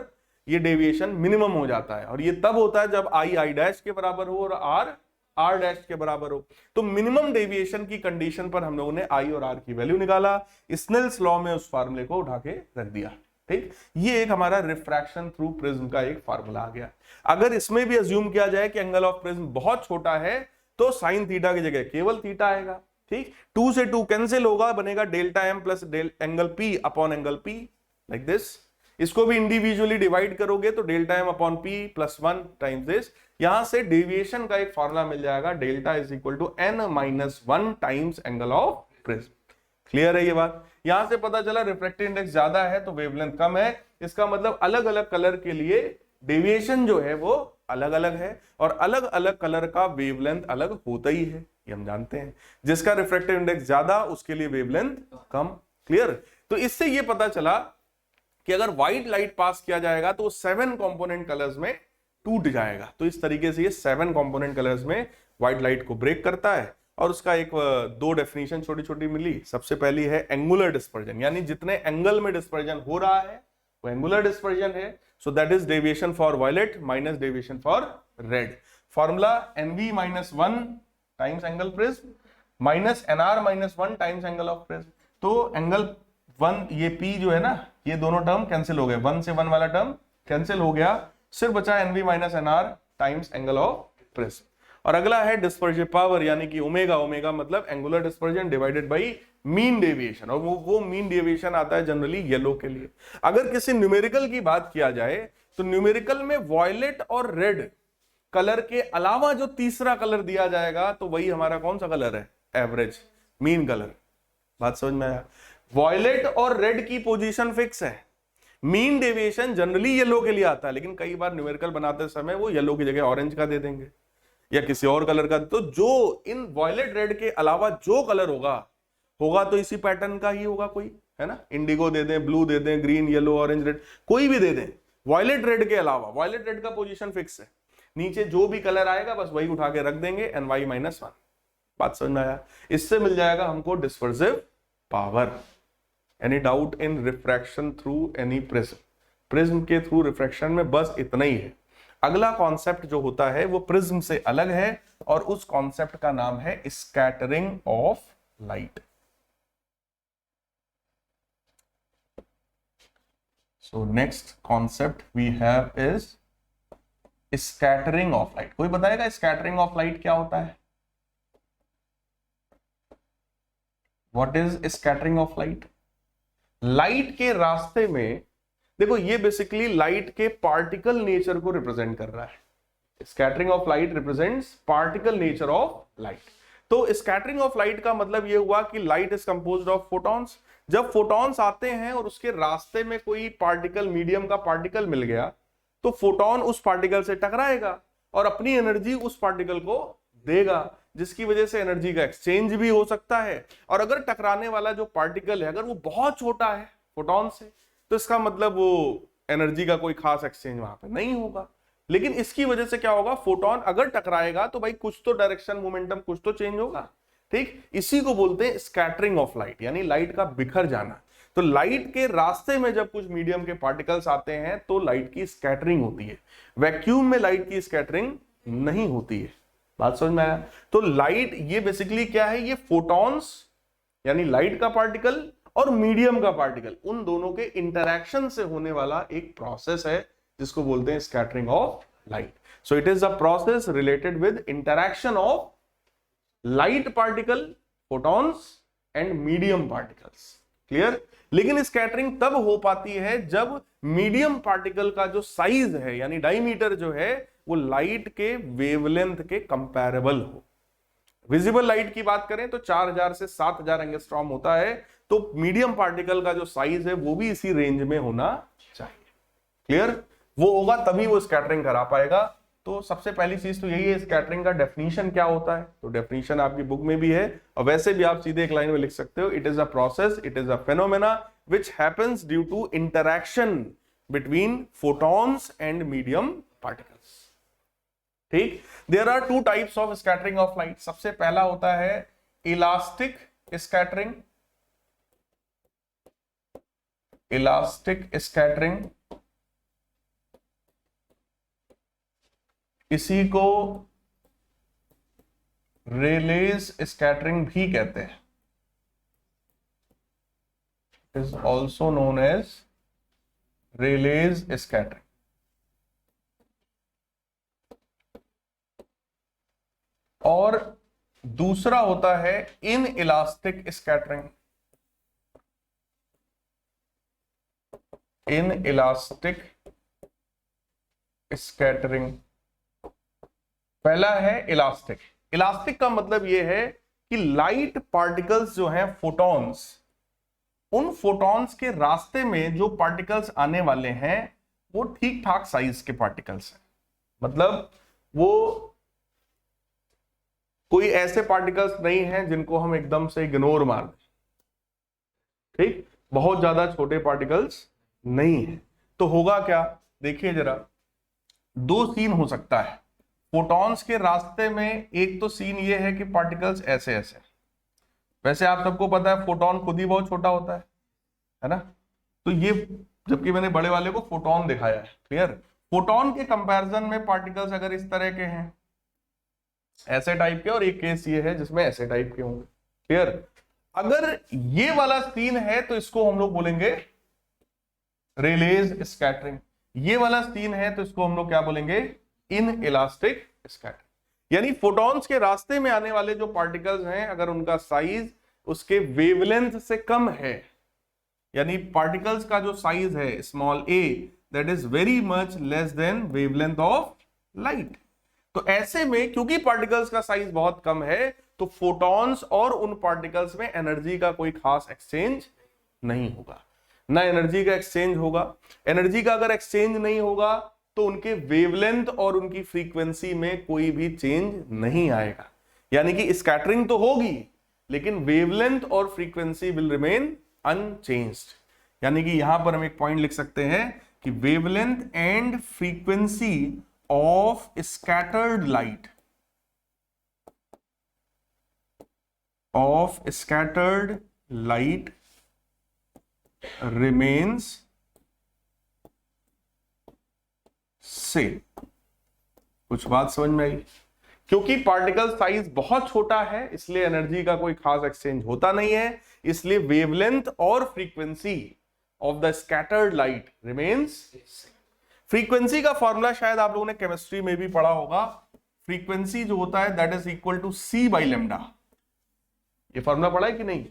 ये डेविएशन मिनिमम हो जाता है, और ये तब होता है जब आई आई डैश के बराबर हो और आर आर डैश के बराबर हो। तो मिनिमम डेविएशन की कंडीशन पर हम लोगों ने आई और आर की वैल्यू निकाला, स्नेल्स लॉ में उस फार्मूले को उठा के रख दिया। ठीक, ये एक हमारा रिफ्रैक्शन थ्रू प्रिज्म का एक फार्मूला आ गया। अगर इसमें भी अज्यूम किया जाए कि एंगल ऑफ प्रिज्म बहुत छोटा है तो साइन थीटा की जगह केवल थीटा आएगा। ठीक, 2 से 2 कैंसिल होगा, बनेगा delta M plus angle P upon angle P, like this. इसको भी इंडिविजुअली डिवाइड करोगे तो delta M upon P plus 1 times this. यहां से डेविएशन का एक फॉर्मूला मिल जाएगा, delta is equal to n minus 1 times angle of prism. Clear है ये बात? यहां से पता चला रिफ्रैक्टिव इंडेक्स ज्यादा है तो वेवलेंथ कम है, इसका मतलब अलग अलग कलर के लिए डेविएशन जो है वो अलग अलग है, और अलग अलग कलर का वेवलेंथ अलग होता ही है, ये हम जानते हैं। जिसका रिफ्रैक्टिव इंडेक्स ज्यादा उसके लिए वेवलेंथ कम। क्लियर, तो इससे ये पता चला कि अगर व्हाइट लाइट पास किया जाएगा तो 7 कंपोनेंट कलर्स में टूट जाएगा। तो इस तरीके से ये 7 कंपोनेंट कलर्स में व्हाइट लाइट को ब्रेक करता है, और उसका एक 2 डेफिनेशन छोटी छोटी मिली। सबसे पहली है एंगुलर डिस्पर्जन, यानी जितने एंगल में डिस्पर्जन हो रहा है वो एंगुलर डिस्पर्जन है। So that is deviation for violet minus deviation for red. Formula NV minus 1 times angle prism minus NR minus 1 times angle of prism. तो एंगल 1 ये पी जो है ना, ये दोनों टर्म कैंसिल हो गए, 1 से 1 वाला टर्म कैंसिल हो गया, सिर्फ बचा NV minus NR times angle of prism. और अगला है डिस्पर्सिव पावर, यानी कि ओमेगा। ओमेगा मतलब angular dispersion divided by mean deviation, और वो मीन डेविएशन आता है जनरली येलो के लिए। अगर किसी न्यूमेरिकल की बात किया जाए तो न्यूमेरिकल में वॉयलेट और रेड कलर के अलावा जो तीसरा कलर दिया जाएगा तो वही हमारा कौन सा कलर है? Average, mean colour. बात समझ में आया? वॉयलेट और रेड की पोजीशन फिक्स है, मीन डेविएशन जनरली येलो के लिए आता है, लेकिन कई बार न्यूमेरिकल बनाते समय वो येलो की जगह ऑरेंज का दे देंगे या किसी और कलर का। तो जो इन वॉयलेट रेड के अलावा जो कलर होगा तो इसी पैटर्न का ही होगा, कोई है ना, इंडिगो दे दें, ब्लू दे दें, ग्रीन, येलो, ऑरेंज, रेड, कोई भी दे दें। वॉयलेट रेड के अलावा, वॉयलेट रेड का पोजीशन फिक्स है, नीचे जो भी कलर आएगा बस वही उठा के रख देंगे, NY माइनस 1। बात समझ में आया? इससे मिल जाएगा हमको डिस्पर्सिव पावर। एनी डाउट इन refraction through any prism? Prism के थ्रू रिफ्रैक्शन में बस इतना ही है। अगला कॉन्सेप्ट जो होता है वो प्रिज्म से अलग है, और उस कॉन्सेप्ट का नाम है scattering of light. So next concept we have is scattering of light. कोई बताएगा स्कैटरिंग ऑफ लाइट क्या होता है? What is scattering of light? Light के रास्ते में देखो, ये बेसिकली लाइट के पार्टिकल नेचर को रिप्रेजेंट कर रहा है। Scattering of light represents particle nature of light. तो स्कैटरिंग ऑफ लाइट का मतलब ये हुआ कि light is composed of photons. जब फोटॉन्स आते हैं और उसके रास्ते में कोई पार्टिकल, मीडियम का पार्टिकल मिल गया, तो फोटॉन उस पार्टिकल से टकराएगा और अपनी एनर्जी उस पार्टिकल को देगा, जिसकी वजह से एनर्जी का एक्सचेंज भी हो सकता है। और अगर टकराने वाला जो पार्टिकल है अगर वो बहुत छोटा है फोटॉन से, तो इसका मतलब वो एनर्जी का कोई खास एक्सचेंज वहां पे नहीं होगा। लेकिन इसकी वजह से क्या होगा, फोटॉन अगर टकराएगा तो भाई कुछ तो डायरेक्शन, मोमेंटम कुछ तो चेंज होगा। ठीक, इसी को बोलते हैं स्कैटरिंग ऑफ लाइट, यानी लाइट का बिखर जाना। तो लाइट के रास्ते में जब कुछ मीडियम के पार्टिकल्स आते हैं तो लाइट की स्कैटरिंग होती है। वैक्यूम में लाइट की स्कैटरिंग नहीं होती है। बात समझ में आया? तो लाइट ये बेसिकली क्या है, ये फोटॉन्स यानी लाइट का पार्टिकल और मीडियम का पार्टिकल, उन दोनों के इंटरैक्शन से होने वाला एक प्रोसेस है जिसको बोलते हैं scattering of light. So it is a process related with interaction of light particle, photons and medium particles. Clear. लेकिन स्कैटरिंग तब हो पाती है जब मीडियम पार्टिकल का जो साइज है यानी डायमीटर जो है वो लाइट के वेवलेंथ के कंपैरेबल हो। विजिबल लाइट की बात करें तो 4000 से 7000 एंगस्ट्रॉम होता है, तो मीडियम पार्टिकल का जो साइज है वो भी इसी रेंज में होना चाहिए। क्लियर, वो होगा तभी वो स्कैटरिंग करा पाएगा। तो सबसे पहली चीज तो यही है, स्कैटरिंग का डेफिनेशन क्या होता है। तो डेफिनेशन आपकी बुक में भी है और वैसे भी आप सीधे एक लाइन में लिख सकते हो, it is a process, it is a phenomena which happens due to interaction between photons and medium particles. ठीक, there are two types of scattering of light. सबसे पहला होता है इलास्टिक स्कैटरिंग। इलास्टिक स्कैटरिंग, इसी को रेलेज स्कैटरिंग भी कहते हैं। It is also known as Rayleigh scattering. और दूसरा होता है inelastic scattering. Inelastic scattering, पहला है इलास्टिक। इलास्टिक का मतलब यह है कि लाइट पार्टिकल्स जो हैं फोटॉन्स, उन फोटॉन्स के रास्ते में जो पार्टिकल्स आने वाले हैं वो ठीक ठाक साइज के पार्टिकल्स हैं। मतलब वो कोई ऐसे पार्टिकल्स नहीं हैं जिनको हम एकदम से इग्नोर मार दें। ठीक, बहुत ज्यादा छोटे पार्टिकल्स नहीं है। तो होगा क्या, देखिए जरा, दो सीन हो सकता है फोटॉन्स के रास्ते में। एक तो सीन ये है कि पार्टिकल्स ऐसे ऐसे, वैसे आप सबको पता है फोटॉन खुद ही बहुत छोटा होता है ना। तो ये, जबकि मैंने बड़े वाले को फोटॉन दिखाया है। क्लियर, फोटॉन के कंपैरिजन में पार्टिकल्स अगर इस तरह के हैं, ऐसे टाइप के, और एक केस ये है जिसमें ऐसे टाइप के होंगे। क्लियर, अगर ये वाला सीन है तो इसको हम लोग बोलेंगे रेलेज स्कैटरिंग। ये वाला सीन है तो इसको हम लोग क्या बोलेंगे, इन इलास्टिक स्कैटरिंग। यानी फोटॉन्स के रास्ते में आने वाले जो पार्टिकल्स हैं, अगर उनका साइज उसके वेवलेंथ से कम है, यानी पार्टिकल्स का जो साइज है small a, that is very much less than wavelength of light. तो ऐसे में क्योंकि पार्टिकल्स का साइज बहुत कम है, तो फोटॉन्स और उन पार्टिकल्स में एनर्जी का कोई खास एक्सचेंज नहीं होगा, ना एनर्जी का एक्सचेंज होगा। एनर्जी का अगर एक्सचेंज नहीं होगा तो उनके वेवलेंथ और उनकी फ्रीक्वेंसी में कोई भी चेंज नहीं आएगा। यानी कि स्कैटरिंग तो होगी लेकिन वेवलेंथ और फ्रीक्वेंसी विल रिमेन अनचेंज्ड। यानी कि यहां पर हम एक पॉइंट लिख सकते हैं कि wavelength and frequency of scattered light, remains same. कुछ बात समझ में आई? क्योंकि पार्टिकल साइज बहुत छोटा है इसलिए एनर्जी का कोई खास एक्सचेंज होता नहीं है, इसलिए वेवलेंथ और frequency of the scattered light remains same. Frequency का फॉर्मूला शायद आप लोगों ने केमिस्ट्री में भी पढ़ा होगा। फ्रीक्वेंसी जो होता है that is equal to c by lambda. ये फॉर्मूला पढ़ा है कि नहीं?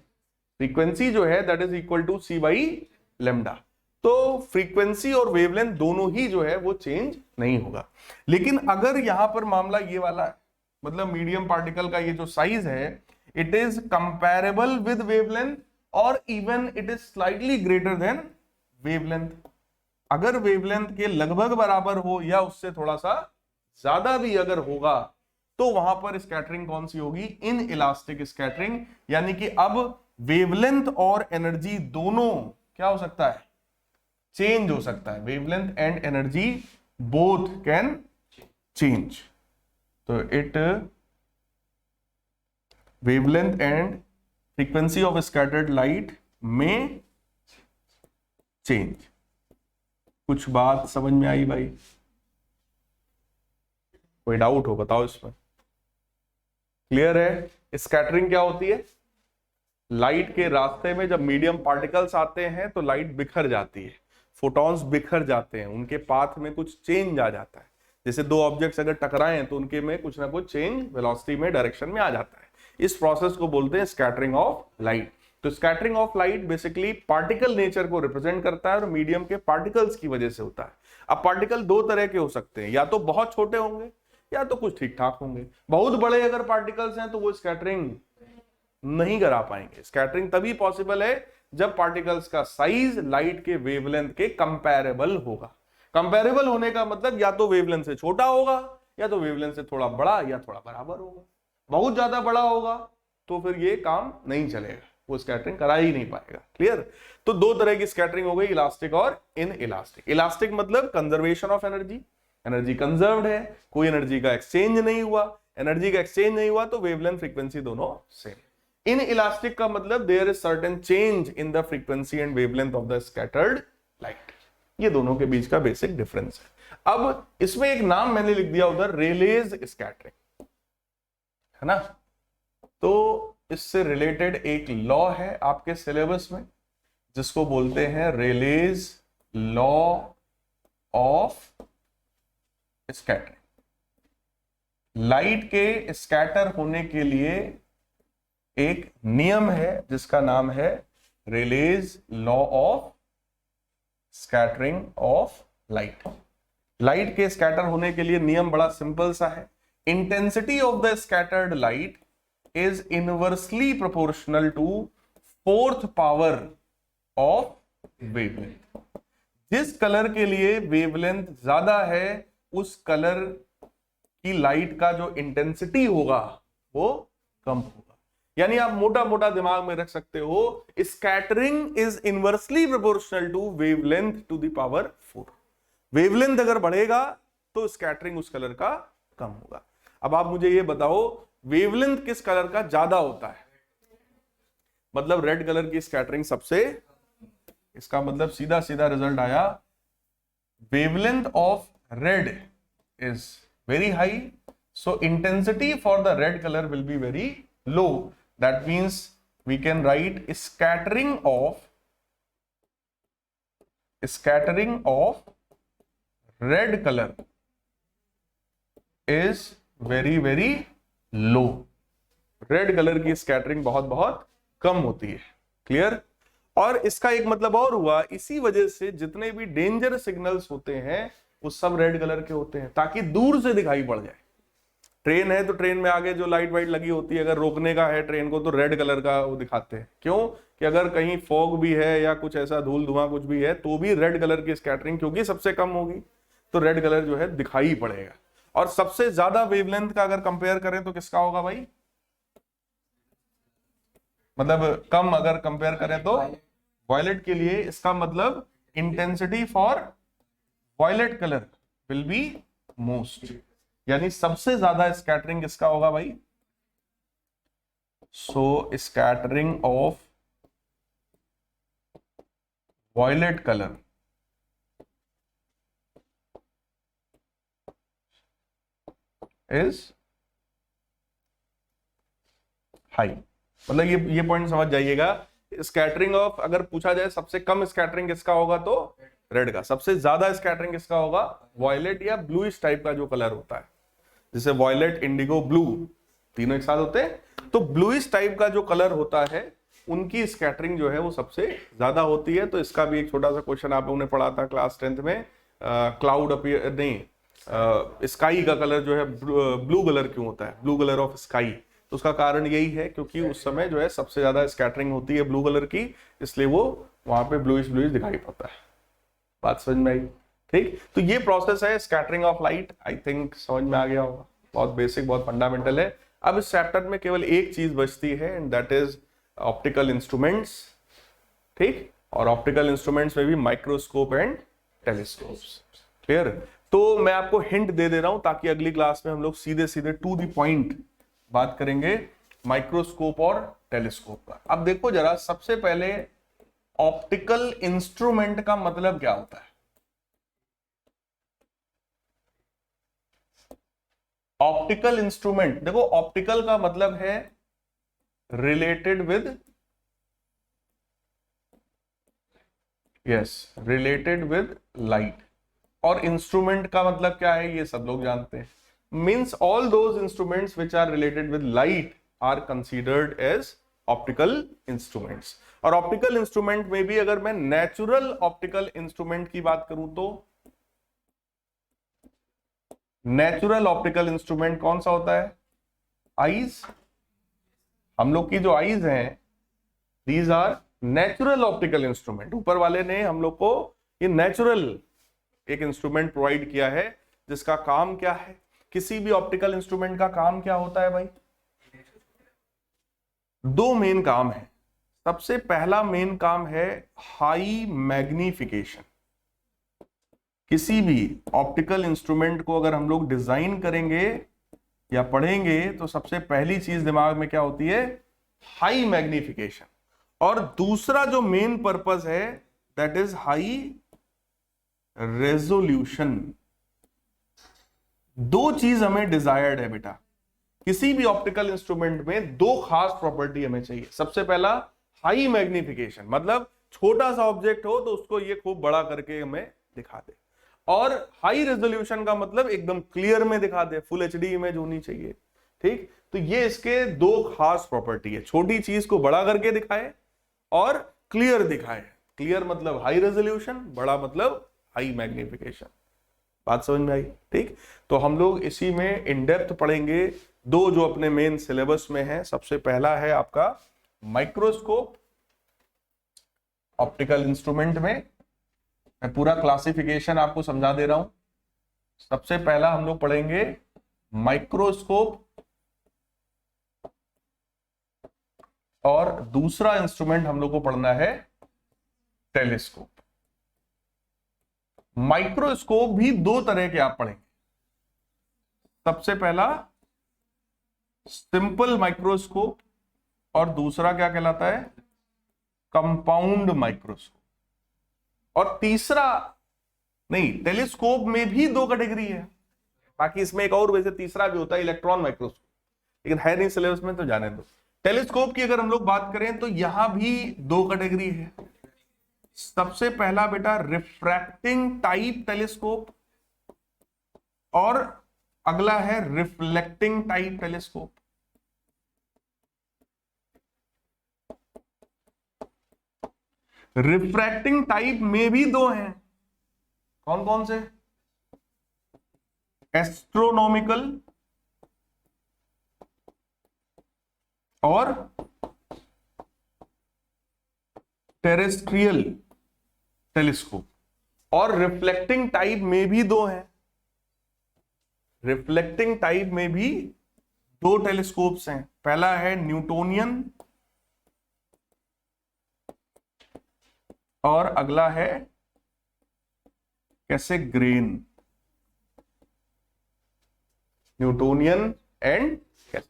फ्रीक्वेंसी जो है that is equal to c by lambda. तो फ्रीक्वेंसी और वेवलेंथ दोनों ही जो है वो चेंज नहीं होगा। लेकिन अगर यहां पर मामला ये वाला है, मतलब मीडियम पार्टिकल का ये जो साइज है it is comparable with wavelength और even it is slightly greater than wavelength. अगर वेवलेंथ के लगभग बराबर हो या उससे थोड़ा सा ज्यादा भी अगर होगा तो वहां पर स्कैटरिंग कौन सी होगी? In elastic scattering. यानी कि अब वेवलेंथ और एनर्जी दोनों क्या हो सकता है? चेंज हो सकता है। Wavelength and energy both can change. तो it wavelength and frequency of scattered light में चेंज। कुछ बात समझ में आई भाई? कोई डाउट हो बताओ इसमें। क्लियर है? स्कैटरिंग क्या होती है? लाइट के रास्ते में जब मीडियम पार्टिकल्स आते हैं तो लाइट बिखर जाती है, फोटॉन्स बिखर जाते हैं, उनके पाथ में कुछ चेंज आ जाता है। जैसे दो ऑब्जेक्ट्स अगर टकराएं तो उनके में कुछ ना कुछ चेंज वेलोसिटी में, डायरेक्शन में आ जाता है। इस प्रोसेस को बोलते हैं स्कैटरिंग ऑफ लाइट। तो scattering of light basically particle nature को रिप्रेजेंट करता है और मीडियम के पार्टिकल्स की वजह से होता है। अब पार्टिकल दो तरह के हो सकते हैं, या तो बहुत छोटे होंगे या तो कुछ ठीक ठाक होंगे। बहुत बड़े अगर पार्टिकल्स हैं तो वो स्कैटरिंग नहीं करा पाएंगे। स्कैटरिंग तभी पॉसिबल है जब पार्टिकल्स का साइज लाइट के वेवलेंथ के कंपैरेबल होगा। कंपैरेबल होने का मतलब या तो वेवलेंथ से छोटा होगा या तो वेवलेंथ से थोड़ा बड़ा या थोड़ा बराबर होगा। बहुत ज्यादा बड़ा होगा तो फिर ये काम नहीं चलेगा, वो स्कैटरिंग करा ही नहीं पाएगा। क्लियर? तो दो तरह की स्कैटरिंग हो गई, इलास्टिक और इन इलास्टिक। इलास्टिक मतलब conservation of energy, energy conserved है, कोई एनर्जी का एक्सचेंज नहीं हुआ। एनर्जी का एक्सचेंज नहीं हुआ तो वेवलेंथ फ्रीक्वेंसी दोनों सेम। इन इलास्टिक का मतलब there is certain change in the frequency and wavelength of the scattered light. ये दोनों के बीच का बेसिक डिफरेंस है। अब इसमें एक नाम मैंने लिख दिया उधर, रेलेज स्कैटरिंग, है ना। तो इससे रिलेटेड एक लॉ है आपके सिलेबस में जिसको बोलते हैं Rayleigh's law of scattering. Light के स्कैटर होने के लिए एक नियम है जिसका नाम है Rayleigh's law of scattering of light. Light के स्कैटर होने के लिए नियम बड़ा सिंपल सा है। Intensity of the scattered light is inversely proportional to fourth power of wavelength। जिस कलर के लिए वेवलेंथ ज्यादा है उस कलर की लाइट का जो इंटेंसिटी होगा वो कम होगा। यानी आप मोटा मोटा दिमाग में रख सकते हो, scattering is inversely proportional to wavelength to the power 4। Wavelength अगर बढ़ेगा तो स्कैटरिंग उस कलर का कम होगा। अब आप मुझे ये बताओ, वेवलेंथ किस कलर का ज्यादा होता है? मतलब रेड कलर की स्कैटरिंग सबसे, इसका मतलब सीधा सीधा रिजल्ट आया, wavelength of red is very high, so intensity for the red colour will be very low. That means we can write scattering of red colour is very very low. Red colour की scattering बहुत बहुत कम होती है। Clear? और इसका एक मतलब और हुआ, इसी वजह से जितने भी डेंजर सिग्नल्स होते हैं वो सब रेड कलर के होते हैं ताकि दूर से दिखाई पड़ जाए। ट्रेन है तो ट्रेन में आगे जो लाइट वाइट लगी होती है, अगर रोकने का है ट्रेन को तो रेड कलर का वो दिखाते हैं। क्यों? कि अगर कहीं फॉग भी है या कुछ ऐसा धूल धुआं कुछ भी है तो भी रेड कलर की स्कैटरिंग क्योंकि सबसे कम होगी तो रेड कलर जो है दिखाई पड़ेगा। और सबसे ज्यादा वेवलेंथ का अगर कंपेयर करें तो किसका होगा भाई? मतलब कम अगर कंपेयर करें तो वायलेट के लिए। इसका मतलब intensity for violet colour will be most, यानी सबसे ज्यादा स्कैटरिंग किसका होगा भाई? So scattering of violet colour is high. मतलब ये पॉइंट समझ जाइएगा। स्कैटरिंग ऑफ, अगर पूछा जाए सबसे कम स्कैटरिंग किसका होगा तो रेड का, सबसे ज्यादा स्कैटरिंग किसका होगा? वॉयलेट या ब्लूइश टाइप का जो कलर होता है, जैसे वॉयलेट, इंडिगो, ब्लू, तीनों एक साथ होते हैं। तो ब्लूइश टाइप का जो कलर होता है उनकी स्कैटरिंग जो है वो सबसे ज्यादा होती है। तो इसका भी एक छोटा सा क्वेश्चन आप लोगों ने पढ़ा था क्लास 10th में, क्लाउड अपीयर नहीं, स्काई का कलर जो है ब्लू कलर क्यों होता है, ब्लू कलर ऑफ स्काई। तो उसका कारण यही है क्योंकि उस समय जो है सबसे ज्यादा स्कैटरिंग होती है ब्लू कलर की, इसलिए वो वहां पे ब्लूइश दिखाई पड़ता है। बात समझ में आई? ठीक, तो ये प्रोसेस है scattering of light. I think समझ में आ गया होगा, बहुत बेसिक, बहुत फंडामेंटल है। अब इस चैप्टर में केवल एक चीज बचती है and that is optical instruments. ठीक, और ऑप्टिकल इंस्ट्रूमेंट्स में भी माइक्रोस्कोप एंड टेलीस्कोप्स। क्लियर? तो मैं आपको हिंट दे दे रहा हूं ताकि अगली क्लास में हम लोग सीधे सीधे टू द पॉइंट बात करेंगे माइक्रोस्कोप और टेलीस्कोप का। अब देखो जरा, सबसे पहले ऑप्टिकल इंस्ट्रूमेंट का मतलब क्या होता है? ऑप्टिकल इंस्ट्रूमेंट, देखो ऑप्टिकल का मतलब है related with, yes, related with light. और इंस्ट्रूमेंट का मतलब क्या है ये सब लोग जानते हैं। Means all those instruments which are related with light are considered as optical instruments. और ऑप्टिकल इंस्ट्रूमेंट में भी अगर मैं नेचुरल ऑप्टिकल इंस्ट्रूमेंट की बात करूं तो नेचुरल ऑप्टिकल इंस्ट्रूमेंट कौन सा होता है? आईज। हम लोग की जो आईज हैं, these are natural optical instrument. ऊपर वाले ने हम लोग को ये नेचुरल एक इंस्ट्रूमेंट प्रोवाइड किया है जिसका काम क्या है? किसी भी ऑप्टिकल इंस्ट्रूमेंट का काम क्या होता है भाई? दो मेन काम है। सबसे पहला मेन काम है हाई मैग्निफिकेशन। किसी भी ऑप्टिकल इंस्ट्रूमेंट को अगर हम लोग डिजाइन करेंगे या पढ़ेंगे तो सबसे पहली चीज दिमाग में क्या होती है? High magnification. और दूसरा जो मेन पर्पस है दैट इज हाई रेजोल्यूशन। दो चीज हमें डिजायर्ड है बेटा। किसी भी ऑप्टिकल इंस्ट्रूमेंट में दो खास प्रॉपर्टी हमें चाहिए। सबसे पहला हाई मैग्निफिकेशन, मतलब छोटा सा ऑब्जेक्ट हो तो उसको ये खूब बड़ा करके हमें दिखा दे। और हाई रेजोल्यूशन का मतलब एकदम क्लियर में दिखा दे, फुल एचडी इमेज होनी चाहिए। ठीक, तो ये इसके दो खास प्रॉपर्टी है। छोटी चीज को बड़ा करके दिखाए और क्लियर दिखाए। क्लियर मतलब हाई रेजोल्यूशन, बड़ा मतलब हाई मैग्निफिकेशन। बात समझ में आई? ठीक, तो हम लोग इसी में इन डेप्थ पढ़ेंगे। दो जो अपने मेन सिलेबस में है, सबसे पहला है आपका माइक्रोस्कोप ऑप्टिकल इंस्ट्रूमेंट में। मैं पूरा क्लासिफिकेशन आपको समझा दे रहा हूं। सबसे पहला हम लोग पढ़ेंगे माइक्रोस्कोप, और दूसरा इंस्ट्रूमेंट हम लोग को पढ़ना है टेलीस्कोप। माइक्रोस्कोप भी दो तरह के आप पढ़ेंगे। सबसे पहला सिंपल माइक्रोस्कोप और दूसरा क्या कहलाता है? Compound microscope. और तीसरा नहीं, टेलीस्कोप में भी दो कैटेगरी है। बाकी इसमें एक और वैसे तीसरा भी होता है, इलेक्ट्रॉन माइक्रोस्कोप, लेकिन है नहीं सिलेबस में तो जाने दो। टेलीस्कोप की अगर हम लोग बात करें तो यहां भी दो कैटेगरी है। सबसे पहला बेटा रिफ्रैक्टिंग टाइप टेलीस्कोप, और अगला है reflecting type telescope. Refracting type में भी दो हैं। कौन कौन से? एस्ट्रोनॉमिकल और टेरेस्ट्रियल टेलीस्कोप। और रिफ्लेक्टिंग टाइप में भी दो हैं। रिफ्लेक्टिंग टाइप में भी दो टेलीस्कोप्स हैं। पहला है न्यूटोनियन और अगला है कैसेग्रेन। Newtonian and कैसेग्रेन।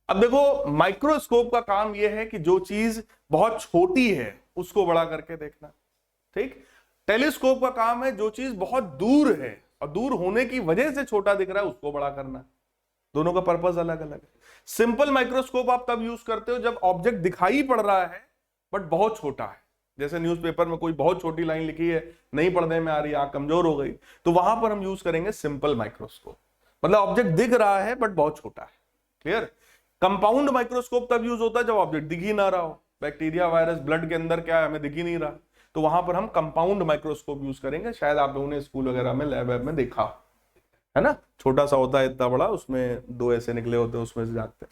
अब देखो, माइक्रोस्कोप का काम यह है कि जो चीज बहुत छोटी है उसको बड़ा करके देखना। ठीक, टेलीस्कोप का काम है जो चीज बहुत दूर है और दूर होने की वजह से छोटा दिख रहा है उसको बड़ा करना। दोनों का पर्पस अलग अलग है। सिंपल माइक्रोस्कोप आप तब यूज करते हो जब ऑब्जेक्ट दिखाई पड़ रहा है बट बहुत छोटा है। जैसे न्यूज़पेपर में कोई बहुत छोटी लाइन लिखी है, नहीं पढ़ने में आ रही, आंख कमजोर हो गई, तो वहां पर हम यूज करेंगे सिंपल माइक्रोस्कोप। मतलब ऑब्जेक्ट दिख रहा है बट बहुत छोटा है। क्लियर? कंपाउंड माइक्रोस्कोप तब यूज होता है जब ऑब्जेक्ट दिख ही ना रहा हो। बैक्टीरिया, वायरस, ब्लड के अंदर क्या है हमें दिख ही नहीं रहा, तो वहां पर हम कंपाउंड माइक्रोस्कोप यूज करेंगे। शायद आप लोगों ने स्कूल वगैरह में, लैब में देखा है ना, छोटा सा होता है इतना बड़ा, उसमें दो ऐसे निकले होते हैं, उसमें से जाते हैं।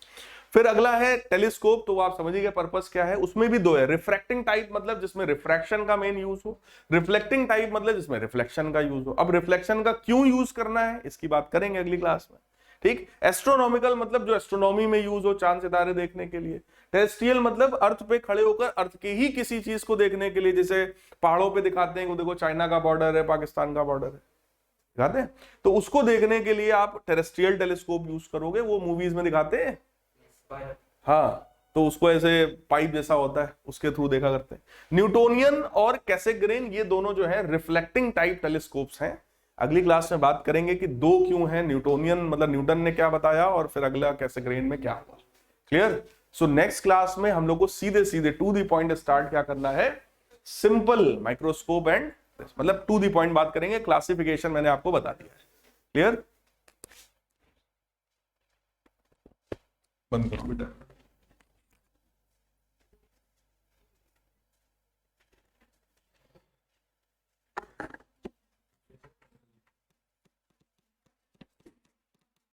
फिर अगला है टेलीस्कोप, तो आप समझिए पर्पस क्या है। उसमें भी दो है। रिफ्रैक्टिंग टाइप मतलब जिसमें रिफ्रैक्शन का मेन यूज हो, रिफ्लेक्टिंग टाइप मतलब जिसमें रिफ्लेक्शन का यूज हो। अब रिफ्लेक्शन का क्यों यूज करना है इसकी बात करेंगे अगली क्लास में। ठीक, एस्ट्रोनॉमिकल मतलब जो एस्ट्रोनॉमी में यूज हो, चांद सितारे देखने के लिए। टेरेस्ट्रियल मतलब अर्थ पे खड़े होकर अर्थ के ही किसी चीज को देखने के लिए, जैसे पहाड़ों पे दिखाते हैं, देखो चाइना का बॉर्डर है, पाकिस्तान का बॉर्डर है, दिखाते हैं, तो उसको देखने के लिए आप टेरेस्ट्रियल टेलीस्कोप यूज करोगे। वो मूवीज में दिखाते हैं, हाँ, तो उसको ऐसे पाइप जैसा होता है, उसके थ्रू देखा करते हैं। न्यूटोनियन और कैसेग्रेन ये दोनों जो है रिफ्लेक्टिंग टाइप टेलीस्कोप्स हैं। अगली क्लास में बात करेंगे कि दो क्यों हैं। न्यूटोनियन मतलब न्यूटन ने क्या बताया, और फिर अगला कैसेग्रेन में क्या हुआ। क्लियर? सो नेक्स्ट क्लास में हम लोग को सीधे सीधे टू द पॉइंट स्टार्ट क्या करना है, सिंपल माइक्रोस्कोप एंड मतलब टू द पॉइंट बात करेंगे। क्लासिफिकेशन मैंने आपको बता दिया है। क्लियर? बंद करो बेटा।